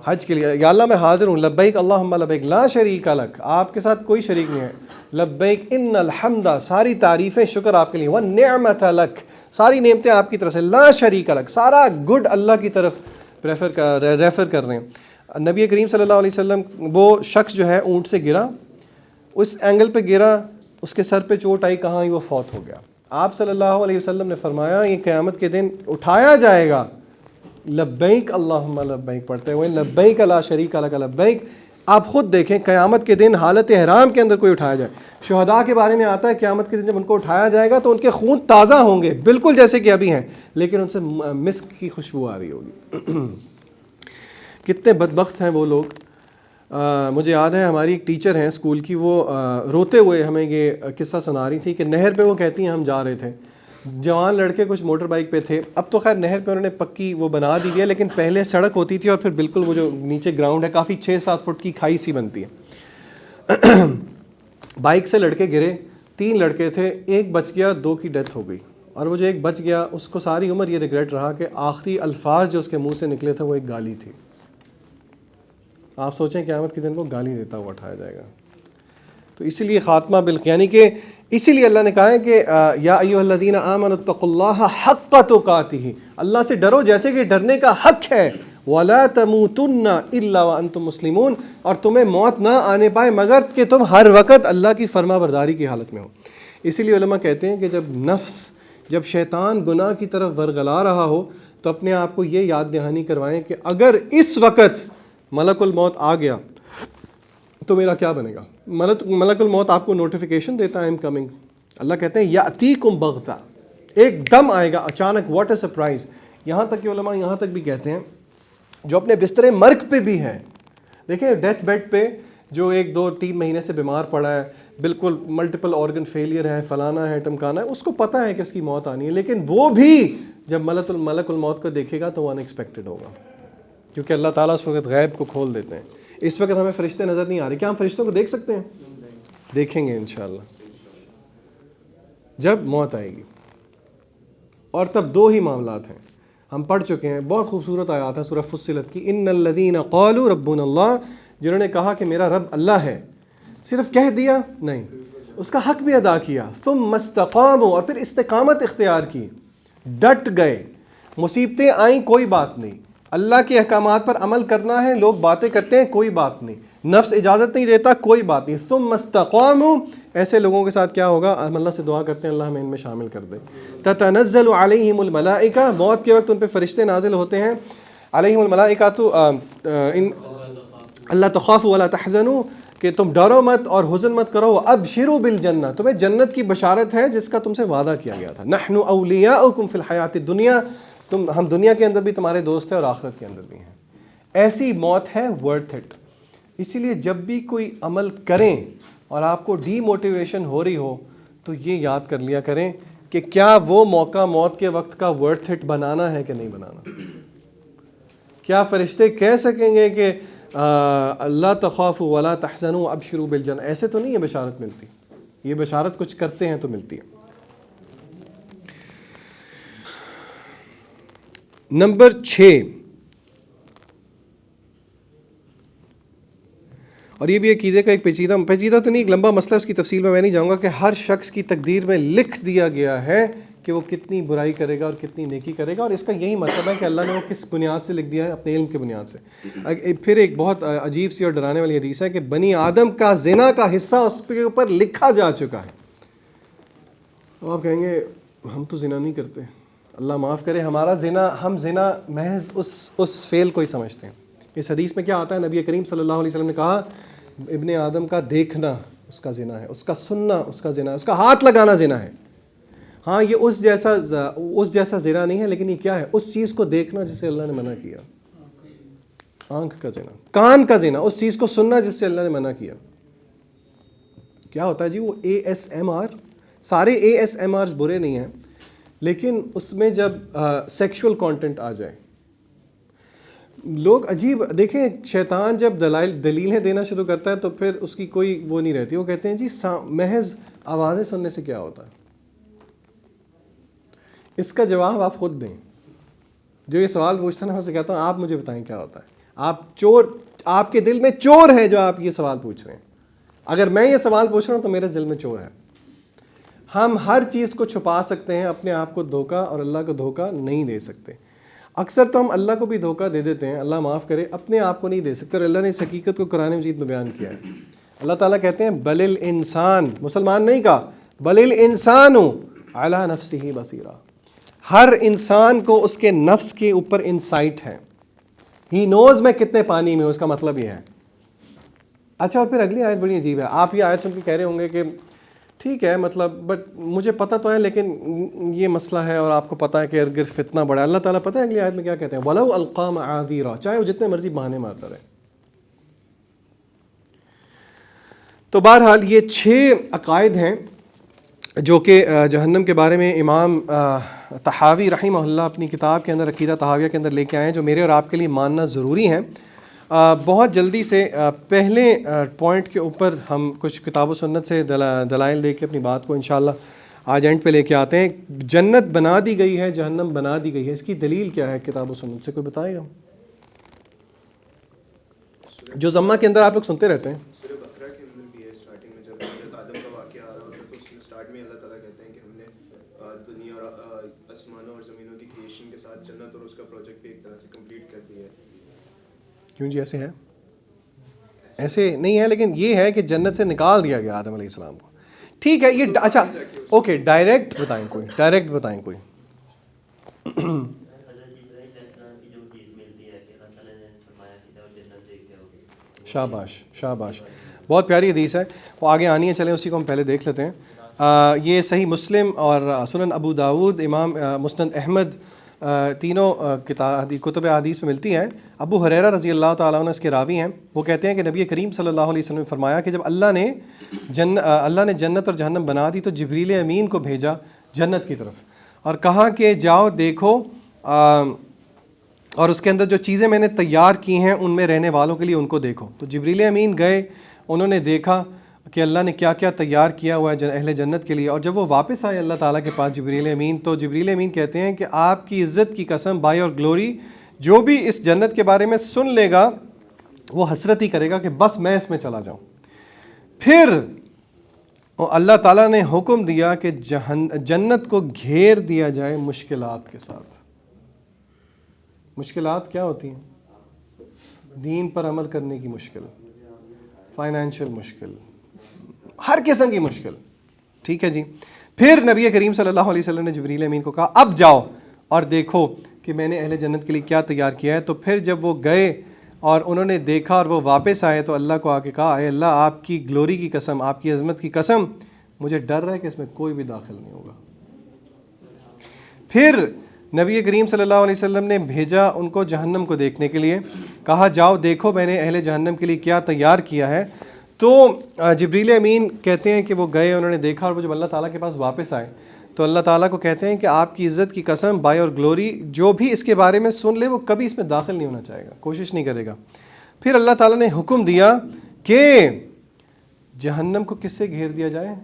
حج کے لیے یا اللہ میں حاضر ہوں, لبیک اللہم لبیک لا شریک لک, آپ کے ساتھ کوئی شریک نہیں ہے. لبیک ان الحمد, ساری تعریفیں شکر آپ کے لیے, والنعمت لک, ساری نعمتیں آپ کی طرف سے, لا شریک لک, سارا گڈ اللہ کی طرف ریفر کر رہے ہیں. نبی کریم صلی اللہ علیہ وسلم, وہ شخص جو ہے اونٹ سے گرا, اس اینگل پہ گرا, اس کے سر پہ چوٹ آئی, کہاں ہی وہ فوت ہو گیا. آپ صلی اللہ علیہ وسلم نے فرمایا یہ قیامت کے دن اٹھایا جائے گا لبیک اللہم لبیک پڑھتے ہوئے, لبیک لا شریک لک لبیک. آپ خود دیکھیں قیامت کے دن حالت احرام کے اندر کوئی اٹھایا جائے. شہداء کے بارے میں آتا ہے قیامت کے دن جب ان کو اٹھایا جائے گا تو ان کے خون تازہ ہوں گے بالکل جیسے کہ ابھی ہیں, لیکن ان سے مسک کی خوشبو آ رہی ہوگی. کتنے بدبخت ہیں وہ لوگ. مجھے یاد ہے ہماری ایک ٹیچر ہیں اسکول کی, وہ روتے ہوئے ہمیں یہ قصہ سنا رہی تھی کہ نہر پہ وہ کہتی ہیں ہم جا رہے تھے, جوان لڑکے کچھ موٹر بائک پہ تھے. اب تو خیر نہر پہ انہوں نے پکی وہ بنا دی ہے, لیکن پہلے سڑک ہوتی تھی اور پھر بالکل وہ جو نیچے گراؤنڈ ہے کافی 6-7 فٹ کی کھائی سی بنتی ہے. بائک سے لڑکے گرے, 3 لڑکے تھے, ایک بچ گیا, 2 کی ڈیتھ ہو گئی. اور وہ جو ایک بچ گیا اس کو ساری عمر یہ ریگریٹ رہا کہ آخری الفاظ جو اس کے منہ سے نکلے تھے وہ ایک گالی تھی. آپ سوچیں قیامت کے دن وہ گالی دیتا ہوا اٹھایا جائے گا. تو اسی لیے خاتمہ یعنی کہ اسی لیے اللہ نے کہا ہے کہ یا ایھا الذین آمنوا اتقوا اللہ حق تقاتہ، اللہ سے ڈرو جیسے کہ ڈرنے کا حق ہے. ولا تموتن الا وانتم مسلمون، اور تمہیں موت نہ آنے پائے مگر کہ تم ہر وقت اللہ کی فرما برداری کی حالت میں ہو. اسی لیے علماء کہتے ہیں کہ جب شیطان گناہ کی طرف ورگلا رہا ہو تو اپنے آپ کو یہ یاد دہانی کروائیں کہ اگر اس وقت ملک الموت آ گیا تو میرا کیا بنے گا. ملک الموت آپ کو نوٹیفیکیشن دیتا ہے آئی ایم کمنگ. اللہ کہتے ہیں یاتیکم بغتہ، ایک دم آئے گا اچانک. What a surprise. یہاں تک کہ علماء یہاں تک بھی کہتے ہیں جو اپنے بستر مرگ پہ بھی ہے، دیکھیں ڈیتھ بیڈ پہ جو 1-2-3 مہینے سے بیمار پڑا ہے، بالکل ملٹیپل آرگن فیلئر ہے، فلانا ہے، ٹمکانا ہے، اس کو پتہ ہے کہ اس کی موت آنی ہے، لیکن وہ بھی جب ملک الموت کو دیکھے گا تو وہ ان ایکسپیکٹڈ ہوگا، کیونکہ اللہ تعالیٰ اس وقت غیب کو کھول دیتے ہیں. اس وقت ہمیں فرشتے نظر نہیں آ رہے. کیا ہم فرشتوں کو دیکھ سکتے ہیں؟ دیکھیں گے انشاءاللہ جب موت آئے گی. اور تب 2 ہی معاملات ہیں، ہم پڑھ چکے ہیں، بہت خوبصورت آیات ہیں سورہ فصلت کی. ان الذین قالوا ربنا اللہ، جنہوں نے کہا کہ میرا رب اللہ ہے. صرف کہہ دیا نہیں، اس کا حق بھی ادا کیا. ثم استقاموا، اور پھر استقامت اختیار کی، ڈٹ گئے. مصیبتیں آئیں کوئی بات نہیں، اللہ کے احکامات پر عمل کرنا ہے، لوگ باتیں کرتے ہیں کوئی بات نہیں، نفس اجازت نہیں دیتا کوئی بات نہیں. ثم استقاموا، ایسے لوگوں کے ساتھ کیا ہوگا؟ ہم اللہ سے دعا کرتے ہیں اللہ ہمیں ان میں شامل کر دے. تتنزل علیہم الملائکہ، موت کے وقت ان پہ فرشتے نازل ہوتے ہیں. علیہم الملائکہ تو اللہ تخافوا ولا تحزنوا، کہ تم ڈرو مت اور حزن مت کرو. ابشروا بالجنہ، تمہیں جنت کی بشارت ہے جس کا تم سے وعدہ کیا گیا تھا. نحن اولیاؤکم فی الحیات الدنیا، ہم دنیا کے اندر بھی تمہارے دوست ہیں اور آخرت کے اندر بھی ہیں. ایسی موت ہے ورتھ اٹ. اسی لیے جب بھی کوئی عمل کریں اور آپ کو ڈی موٹیویشن ہو رہی ہو تو یہ یاد کر لیا کریں کہ کیا وہ موقع موت کے وقت کا ورتھ اٹ بنانا ہے کہ نہیں بنانا. کیا فرشتے کہہ سکیں گے کہ اللہ تخافوا ولا تحزنوا ابشروا بالجنہ؟ ایسے تو نہیں یہ بشارت ملتی. یہ بشارت کچھ کرتے ہیں تو ملتی ہے. نمبر 6، اور یہ بھی عقیدے کا ایک پیچیدہ تو نہیں، ایک لمبا مسئلہ، اس کی تفصیل میں نہیں جاؤں گا، کہ ہر شخص کی تقدیر میں لکھ دیا گیا ہے کہ وہ کتنی برائی کرے گا اور کتنی نیکی کرے گا. اور اس کا یہی مطلب ہے کہ اللہ نے وہ کس بنیاد سے لکھ دیا ہے؟ اپنے علم کی بنیاد سے. پھر ایک بہت عجیب سی اور ڈرانے والی حدیث ہے کہ بنی آدم کا زنا کا حصہ اس کے اوپر لکھا جا چکا ہے. اب آپ کہیں گے ہم تو زنا نہیں کرتے، اللہ معاف کرے، ہمارا زنا، ہم زنا محض اس فعل کو ہی سمجھتے ہیں. اس حدیث میں کیا آتا ہے؟ نبی کریم صلی اللہ علیہ وسلم نے کہا ابن آدم کا دیکھنا اس کا زنا ہے، اس کا سننا اس کا زنا ہے، اس کا ہاتھ لگانا زنا ہے. ہاں یہ اس جیسا زنا نہیں ہے، لیکن یہ کیا ہے؟ اس چیز کو دیکھنا جسے اللہ نے منع کیا. آنکھ کا زنا، کان کا زنا، اس چیز کو سننا جس سے اللہ نے منع کیا. کیا ہوتا ہے جی؟ وہ ASMR، سارے ASMR برے نہیں ہیں، لیکن اس میں جب سیکشول کانٹینٹ آ جائے، لوگ عجیب، دیکھیں شیطان جب دلیلیں دینا شروع کرتا ہے تو پھر اس کی کوئی وہ نہیں رہتی. وہ کہتے ہیں جی محض آوازیں سننے سے کیا ہوتا ہے؟ اس کا جواب آپ خود دیں. جو یہ سوال پوچھتا ہے نا، میں سے کہتا ہوں آپ مجھے بتائیں کیا ہوتا ہے. آپ کے دل میں چور ہے جو آپ یہ سوال پوچھ رہے ہیں. اگر میں یہ سوال پوچھ رہا ہوں تو میرے دل میں چور ہے. ہم ہر چیز کو چھپا سکتے ہیں، اپنے آپ کو دھوکہ اور اللہ کو دھوکہ نہیں دے سکتے. اکثر تو ہم اللہ کو بھی دھوکہ دے دیتے ہیں، اللہ معاف کرے، اپنے آپ کو نہیں دے سکتے. اور اللہ نے اس حقیقت کو قرآن مجید میں بیان کیا ہے. اللہ تعالیٰ کہتے ہیں بل الانسان، مسلمان نہیں کہا، بل الانسان علی نفسہ بصیرہ، ہر انسان کو اس کے نفس کے اوپر انسائٹ ہے. ہی نوز میں کتنے پانی میں، اس کا مطلب یہ ہے. اچھا، اور پھر اگلی آیت بڑی عجیب ہے. آپ یہ آیت سن کے کہہ رہے ہوں گے کہ ٹھیک ہے، مطلب بٹ مجھے پتہ تو ہے لیکن یہ مسئلہ ہے اور آپ کو پتہ ہے کہ ارد گرد فتنہ بڑا ہے. اللہ تعالیٰ پتہ ہے اگلی آیت میں کیا کہتے ہیں؟ وَلَوْ أَلْقَىٰ مَعَاذِيرًا، چاہے وہ جتنے مرضی بہانے مارتا رہے. تو بہرحال یہ 6 عقائد ہیں جو کہ جہنم کے بارے میں امام طحاوی رحمہ اللہ اپنی کتاب کے اندر، عقیدہ طحاویہ کے اندر لے کے آئے ہیں، جو میرے اور آپ کے لیے ماننا ضروری ہیں. بہت جلدی سے پہلے پوائنٹ کے اوپر ہم کچھ کتاب و سنت سے دلائل دے کے اپنی بات کو انشاءاللہ آج اینڈ پہ لے کے آتے ہیں. جنت بنا دی گئی ہے، جہنم بنا دی گئی ہے، اس کی دلیل کیا ہے کتاب و سنت سے؟ کوئی بتائے گا؟ جو ضمہ کے اندر آپ لوگ سنتے رہتے ہیں. سورہ بقرہ کے اندر بھی ہے، اسٹارٹنگ میں جب حضرت آدم کا واقعہ آ رہا ہوتا ہے تو اس میں اسٹارٹ میں اللہ تعالیٰ کہتے ہیں کہ ہم نے دنیا اور آسمانوں اور زمینوں کی کریشن کے ساتھ جنت اور اس کا پروجیکٹ بھی ایک طرح سے کمپلیٹ کر دیا ہے. کیوں جی ایسے ہے؟ ایسے نہیں ہے، لیکن یہ ہے کہ جنت سے نکال دیا گیا آدم علیہ السلام کو. ٹھیک ہے، یہ اچھا اوکے، ڈائریکٹ بتائیں کوئی، ڈائریکٹ بتائیں کوئی. شاباش شاباش، بہت پیاری حدیث ہے، وہ آگے آنی ہے، چلیں اسی کو ہم پہلے دیکھ لیتے ہیں. یہ صحیح مسلم اور سنن ابو داود، امام مسند احمد، تینوں کتب حدیث میں ملتی ہیں. ابو ہریرہ رضی اللہ تعالیٰ عنہ اس کے راوی ہیں. وہ کہتے ہیں کہ نبی کریم صلی اللہ علیہ وسلم نے فرمایا کہ جب اللہ نے جنت اور جہنم بنا دی تو جبریل امین کو بھیجا جنت کی طرف اور کہا کہ جاؤ دیکھو اور اس کے اندر جو چیزیں میں نے تیار کی ہیں ان میں رہنے والوں کے لیے ان کو دیکھو. تو جبریل امین گئے، انہوں نے دیکھا کہ اللہ نے کیا کیا تیار کیا ہوا ہے اہل جنت کے لیے. اور جب وہ واپس آئے اللہ تعالیٰ کے پاس جبریل امین، تو جبریل امین کہتے ہیں کہ آپ کی عزت کی قسم بائی اور گلوری، جو بھی اس جنت کے بارے میں سن لے گا وہ حسرت ہی کرے گا کہ بس میں اس میں چلا جاؤں. پھر اللہ تعالیٰ نے حکم دیا کہ جنت کو گھیر دیا جائے مشکلات کے ساتھ. مشکلات کیا ہوتی ہیں؟ دین پر عمل کرنے کی مشکل، فائنینشیل مشکل، ہر قسم کی مشکل. ٹھیک ہے جی. پھر نبی کریم صلی اللہ علیہ وسلم نے جبریل امین کو کہا اب جاؤ اور دیکھو کہ میں نے اہل جنت کے لیے کیا تیار کیا ہے. تو پھر جب وہ گئے اور انہوں نے دیکھا اور وہ واپس آئے تو اللہ کو آ کے کہا اے اللہ، آپ کی گلوری کی قسم، آپ کی عظمت کی قسم، مجھے ڈر رہا ہے کہ اس میں کوئی بھی داخل نہیں ہوگا. پھر نبی کریم صلی اللہ علیہ وسلم نے بھیجا ان کو جہنم کو دیکھنے کے لیے، کہا جاؤ دیکھو میں نے اہل جہنم کے لیے کیا تیار کیا ہے. تو جبریل امین کہتے ہیں کہ وہ گئے، انہوں نے دیکھا، اور وہ جب اللہ تعالیٰ کے پاس واپس آئے تو اللہ تعالیٰ کو کہتے ہیں کہ آپ کی عزت کی قسم بائی اور گلوری، جو بھی اس کے بارے میں سن لے وہ کبھی اس میں داخل نہیں ہونا چاہے گا، کوشش نہیں کرے گا. پھر اللہ تعالیٰ نے حکم دیا کہ جہنم کو کس سے گھیر دیا جائے؟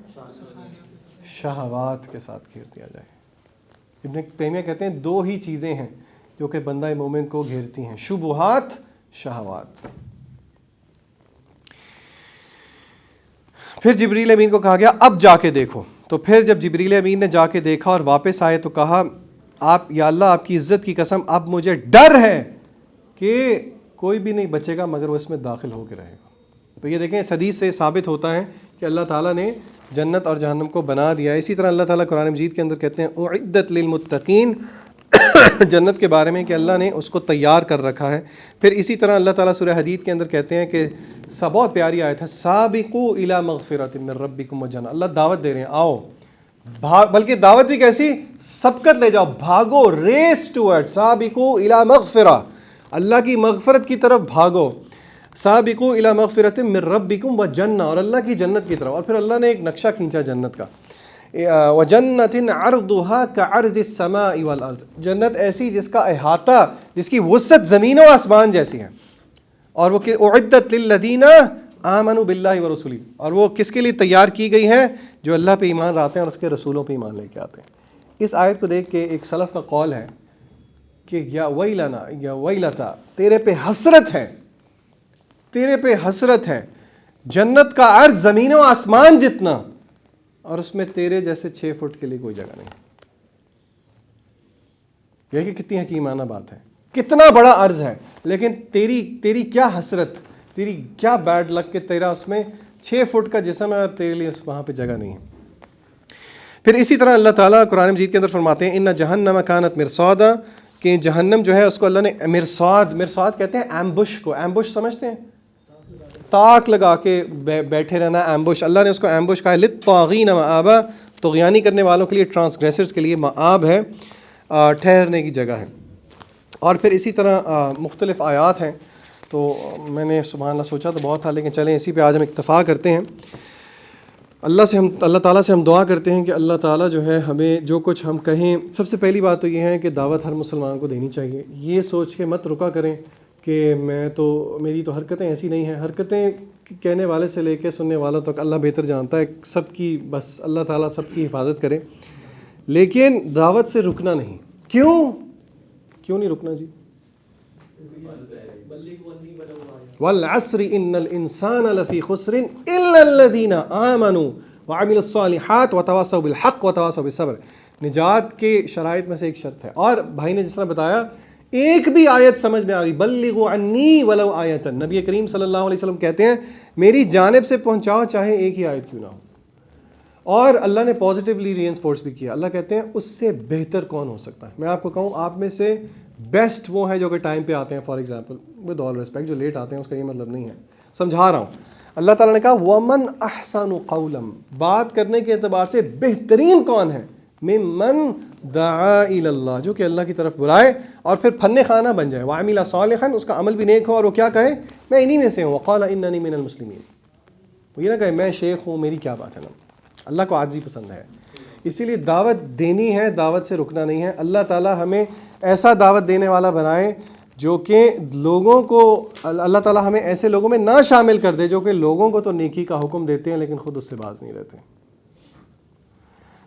شہوات کے ساتھ گھیر دیا جائے. ابن تیمیہ کہتے ہیں دو ہی چیزیں ہیں جو کہ بندہ مومن کو گھیرتی ہیں، شبہات، شہوات. پھر جبریل امین کو کہا گیا اب جا کے دیکھو. تو پھر جب جبریل امین نے جا کے دیکھا اور واپس آئے تو کہا آپ یا اللہ، آپ کی عزت کی قسم اب مجھے ڈر ہے کہ کوئی بھی نہیں بچے گا مگر وہ اس میں داخل ہو کے رہے گا. تو یہ دیکھیں اس حدیث سے ثابت ہوتا ہے کہ اللہ تعالیٰ نے جنت اور جہنم کو بنا دیا. اسی طرح اللہ تعالیٰ قرآن مجید کے اندر کہتے ہیں اعدت للمتقین، جنت کے بارے میں کہ اللہ نے اس کو تیار کر رکھا ہے. پھر اسی طرح اللہ تعالیٰ سورہ حدید کے اندر کہتے ہیں کہ بہت پیاری آیت ہے، سابقوا الی مغفرۃ من ربکم وجنہ. اللہ دعوت دے رہے ہیں آؤ، بلکہ دعوت بھی کیسی؟ سبقت لے جاؤ، بھاگو، ریس ٹوورڈ، سابقوا الی مغفرہ، اللہ کی مغفرت کی طرف بھاگو. سابقوا الی مغفرۃ من ربکم وجنہ، اور اللہ کی جنت کی طرف. اور پھر اللہ نے ایک نقشہ کھینچا جنت کا، وجنت عرضها كعرض السماء والارض، جنت ایسی جس کا احاطہ، جس کی وسعت زمین و آسمان جیسی ہے. اور وہ کہ اعدت للذین آمنوا باللہ ورسولہ، اور وہ کس کے لیے تیار کی گئی ہے؟ جو اللہ پہ ایمان لاتے ہیں اور اس کے رسولوں پہ ایمان لے کے آتے ہیں. اس آیت کو دیکھ کے ایک سلف کا قول ہے کہ یا ویلنا یا ویلتا، تیرے پہ حسرت ہے، تیرے پہ حسرت ہے، جنت کا عرض زمین و آسمان جتنا، اور اس میں تیرے جیسے 6 فٹ کے لیے کوئی جگہ نہیں. یہ کہ کتنی حکیمانہ بات ہے، کتنا بڑا عرض ہے، لیکن تیری کیا حسرت، تیری کیا بیڈ لک کہ تیرا اس میں 6 فٹ کا جسم ہے اور تیرے لیے وہاں پہ جگہ نہیں ہے. پھر اسی طرح اللہ تعالیٰ قرآن مجید کے اندر فرماتے ہیں ان جہنم کانت مرصادا، کہ جہنم جو ہے اس کو اللہ نے مرصاد کہتے ہیں ایمبش کو. ایمبش سمجھتے ہیں؟ تاک لگا کے بیٹھے رہنا، ایمبش. اللہ نے اس کو ایمبش کہا ہے، للطاغین مآبا، طغیانی کرنے والوں کے لیے، ٹرانسگریسرز کے لیے مآب ہے، ٹھہرنے کی جگہ ہے. اور پھر اسی طرح مختلف آیات ہیں. تو میں نے سبحان اللہ سوچا تو بہت تھا، لیکن چلیں اسی پہ آج ہم اکتفا کرتے ہیں. اللہ تعالیٰ سے ہم دعا کرتے ہیں کہ اللہ تعالیٰ جو ہے ہمیں جو کچھ ہم کہیں، سب سے پہلی بات تو یہ ہے کہ دعوت ہر مسلمان کو دینی چاہیے. یہ سوچ کے مت رکا کریں کہ میں تو میری تو حرکتیں ایسی نہیں ہیں. حرکتیں کہنے والے سے لے کے سننے والوں تک اللہ بہتر جانتا ہے, سب کی بس اللہ تعالیٰ سب کی حفاظت کرے. لیکن دعوت سے رکنا نہیں. کیوں نہیں رکنا جی؟ والعصر ان الانسان لفی خسر الا الذین آمنوا وعملوا الصالحات وتواصوا بالحق وتواصوا بالصبر. نجات کے شرائط میں سے ایک شرط ہے. اور بھائی نے جس طرح بتایا, ایک بھی آیت سمجھ میں آ گئی, بلغوا عنی ولو آیۃ. نبی کریم صلی اللہ علیہ وسلم کہتے ہیں میری جانب سے پہنچاؤ چاہے ایک ہی آیت کیوں نہ ہو. اور اللہ نے پازیٹیولی ری انفورس بھی کیا. اللہ کہتے ہیں اس سے بہتر کون ہو سکتا ہے. میں آپ کو کہوں, آپ میں سے بیسٹ وہ ہیں جو کہ ٹائم پہ آتے ہیں. For example with all respect, جو لیٹ آتے ہیں اس کا یہ مطلب نہیں ہے, سمجھا رہا ہوں. اللہ تعالیٰ نے کہا وَمَنْ أَحْسَنُ قَوْلًا, بات کرنے کے اعتبار سے بہترین کون ہے, مِمَّنْ دَعَا إِلَى اللَّهِ, جو کہ اللہ کی طرف بلائے اور پھر فن خانہ بن جائے. وَعَمِلَ صَالِحًا, اس کا عمل بھی نیک ہو, اور وہ کیا کہے میں انہی میں سے ہوں. وَقَالَ إِنَّنِي مِنَ الْمُسْلِمِينَ, وہ یہ نہ کہے میں شیخ ہوں, میری کیا بات ہے نا. اللہ کو عاجزی پسند ہے. اسی لیے دعوت دینی ہے, دعوت سے رکنا نہیں ہے. اللہ تعالیٰ ہمیں ایسا دعوت دینے والا بنائے جو کہ لوگوں کو, اللہ تعالیٰ ہمیں ایسے لوگوں میں نہ شامل کر دے جو کہ لوگوں کو تو نیکی کا حکم دیتے ہیں لیکن خود اس سے باز نہیں رہتے.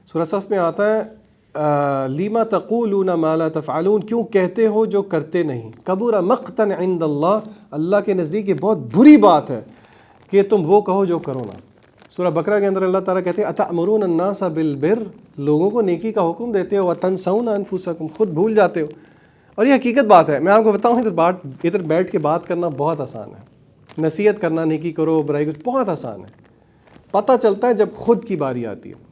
سورہ صف میں آتا ہے لیما تقولون ما لا تفعلون, کیوں کہتے ہو جو کرتے نہیں. کبر مقتا عند اللہ, اللہ کے نزدیک یہ بہت بری بات ہے کہ تم وہ کہو جو کرو نہ. سورہ بقرہ کے اندر اللہ تعالیٰ کہتے ہیں اتأمرون الناس بالبر, لوگوں کو نیکی کا حکم دیتے ہو, وتنسون انفسکم, خود بھول جاتے ہو. اور یہ حقیقت بات ہے. میں آپ کو بتاؤں ادھر بیٹھ کے بات کرنا بہت آسان ہے, نصیحت کرنا نیکی کرو برائی کرو بہت آسان ہے. پتہ چلتا ہے جب خود کی باری آتی ہے.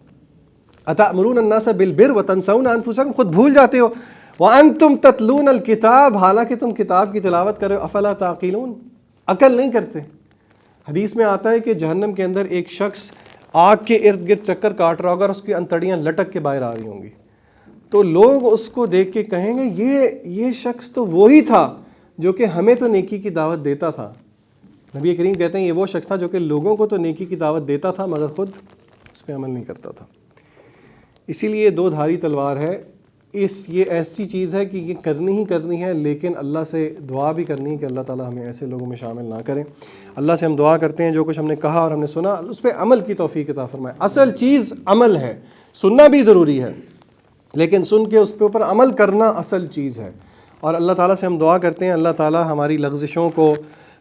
اتأمرون الناس بالبر وتنسون انفسکم, خود بھول جاتے ہو. وانتم تتلون الکتاب, حالانکہ تم کتاب کی تلاوت کرو. افلا تعقلون, عقل نہیں کرتے. حدیث میں آتا ہے کہ جہنم کے اندر ایک شخص آگ کے ارد گرد چکر کاٹ رہا ہوگا اور اس کی انتڑیاں لٹک کے باہر آ رہی ہوں گی. تو لوگ اس کو دیکھ کے کہیں گے یہ شخص تو وہی تھا جو کہ ہمیں تو نیکی کی دعوت دیتا تھا. نبی کریم کہتے ہیں یہ وہ شخص تھا جو کہ لوگوں کو تو نیکی کی دعوت دیتا تھا مگر خود اس پہ عمل نہیں کرتا تھا. اسی لیے دو دھاری تلوار ہے. یہ ایسی چیز ہے کہ یہ کرنی ہے, لیکن اللہ سے دعا بھی کرنی ہے کہ اللہ تعالیٰ ہمیں ایسے لوگوں میں شامل نہ کریں. اللہ سے ہم دعا کرتے ہیں جو کچھ ہم نے کہا اور ہم نے سنا اس پہ عمل کی توفیق عطا فرمائے. اصل چیز عمل ہے, سننا بھی ضروری ہے لیکن سن کے اس پہ اوپر عمل کرنا اصل چیز ہے. اور اللہ تعالیٰ سے ہم دعا کرتے ہیں اللہ تعالیٰ ہماری لغزشوں کو,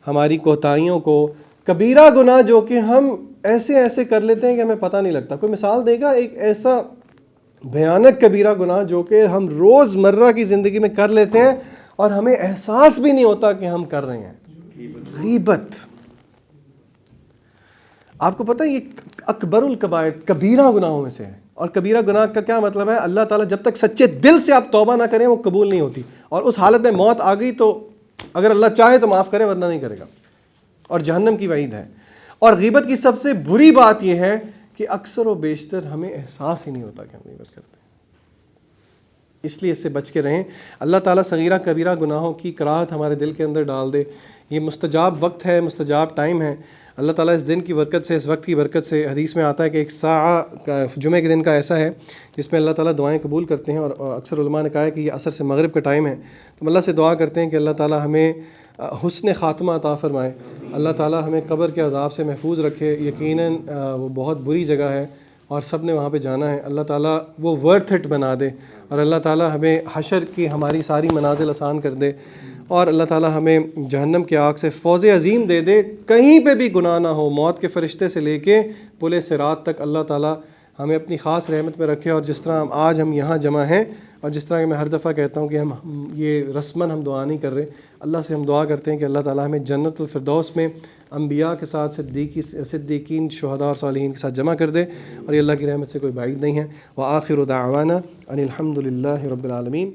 ہماری کوتاہیوں کو, کبیرہ گناہ جو کہ ہم ایسے کر لیتے ہیں کہ ہمیں پتہ نہیں لگتا. کوئی مثال دے گا ایک ایسا بھیانک کبیرہ گناہ جو کہ ہم روز مرہ کی زندگی میں کر لیتے ہیں اور ہمیں احساس بھی نہیں ہوتا کہ ہم کر رہے ہیں. غیبت. آپ کو پتہ ہے یہ اکبر الکبائر, کبیرہ گناہوں میں سے ہے. اور کبیرہ گناہ کا کیا مطلب ہے, اللہ تعالیٰ جب تک سچے دل سے آپ توبہ نہ کریں وہ قبول نہیں ہوتی. اور اس حالت میں موت آ گئی تو اگر اللہ چاہے تو معاف کرے ورنہ نہیں کرے گا, اور جہنم کی وعید ہے. اور غیبت کی سب سے بری بات یہ ہے کہ اکثر و بیشتر ہمیں احساس ہی نہیں ہوتا کہ ہم غیبت کرتے ہیں. اس لیے اس سے بچ کے رہیں. اللہ تعالیٰ صغیرہ کبیرہ گناہوں کی کراہت ہمارے دل کے اندر ڈال دے. یہ مستجاب وقت ہے, مستجاب ٹائم ہے. اللہ تعالیٰ اس دن کی برکت سے, اس وقت کی برکت سے, حدیث میں آتا ہے کہ ایک ساعہ جمعہ کے دن کا ایسا ہے جس میں اللہ تعالیٰ دعائیں قبول کرتے ہیں. اور اکثر علماء نے کہا ہے کہ یہ عصر سے مغرب کا ٹائم ہے. تو اللہ سے دعا کرتے ہیں کہ اللہ تعالیٰ ہمیں حسن خاتمہ عطا فرمائے. اللہ تعالیٰ ہمیں قبر کے عذاب سے محفوظ رکھے. یقیناً وہ بہت بری جگہ ہے اور سب نے وہاں پہ جانا ہے. اللہ تعالیٰ وہ ورتھ اٹ بنا دے, اور اللہ تعالیٰ ہمیں حشر کی ہماری ساری منازل آسان کر دے, اور اللہ تعالیٰ ہمیں جہنم کے آگ سے فوز عظیم دے دے. کہیں پہ بھی گناہ نہ ہو, موت کے فرشتے سے لے کے پل صراط تک اللہ تعالیٰ ہمیں اپنی خاص رحمت میں رکھے. اور جس طرح آج ہم یہاں جمع ہیں, اور جس طرح کہ میں ہر دفعہ کہتا ہوں کہ ہم یہ رسماً ہم دعا نہیں کر رہے, اللہ سے ہم دعا کرتے ہیں کہ اللہ تعالیٰ ہمیں جنت الفردوس میں انبیاء کے ساتھ صدیقین شہداء اور صالحین کے ساتھ جمع کر دے. اور یہ اللہ کی رحمت سے کوئی بعید نہیں ہے. وآخر دعوانا ان الحمد للہ رب العالمین.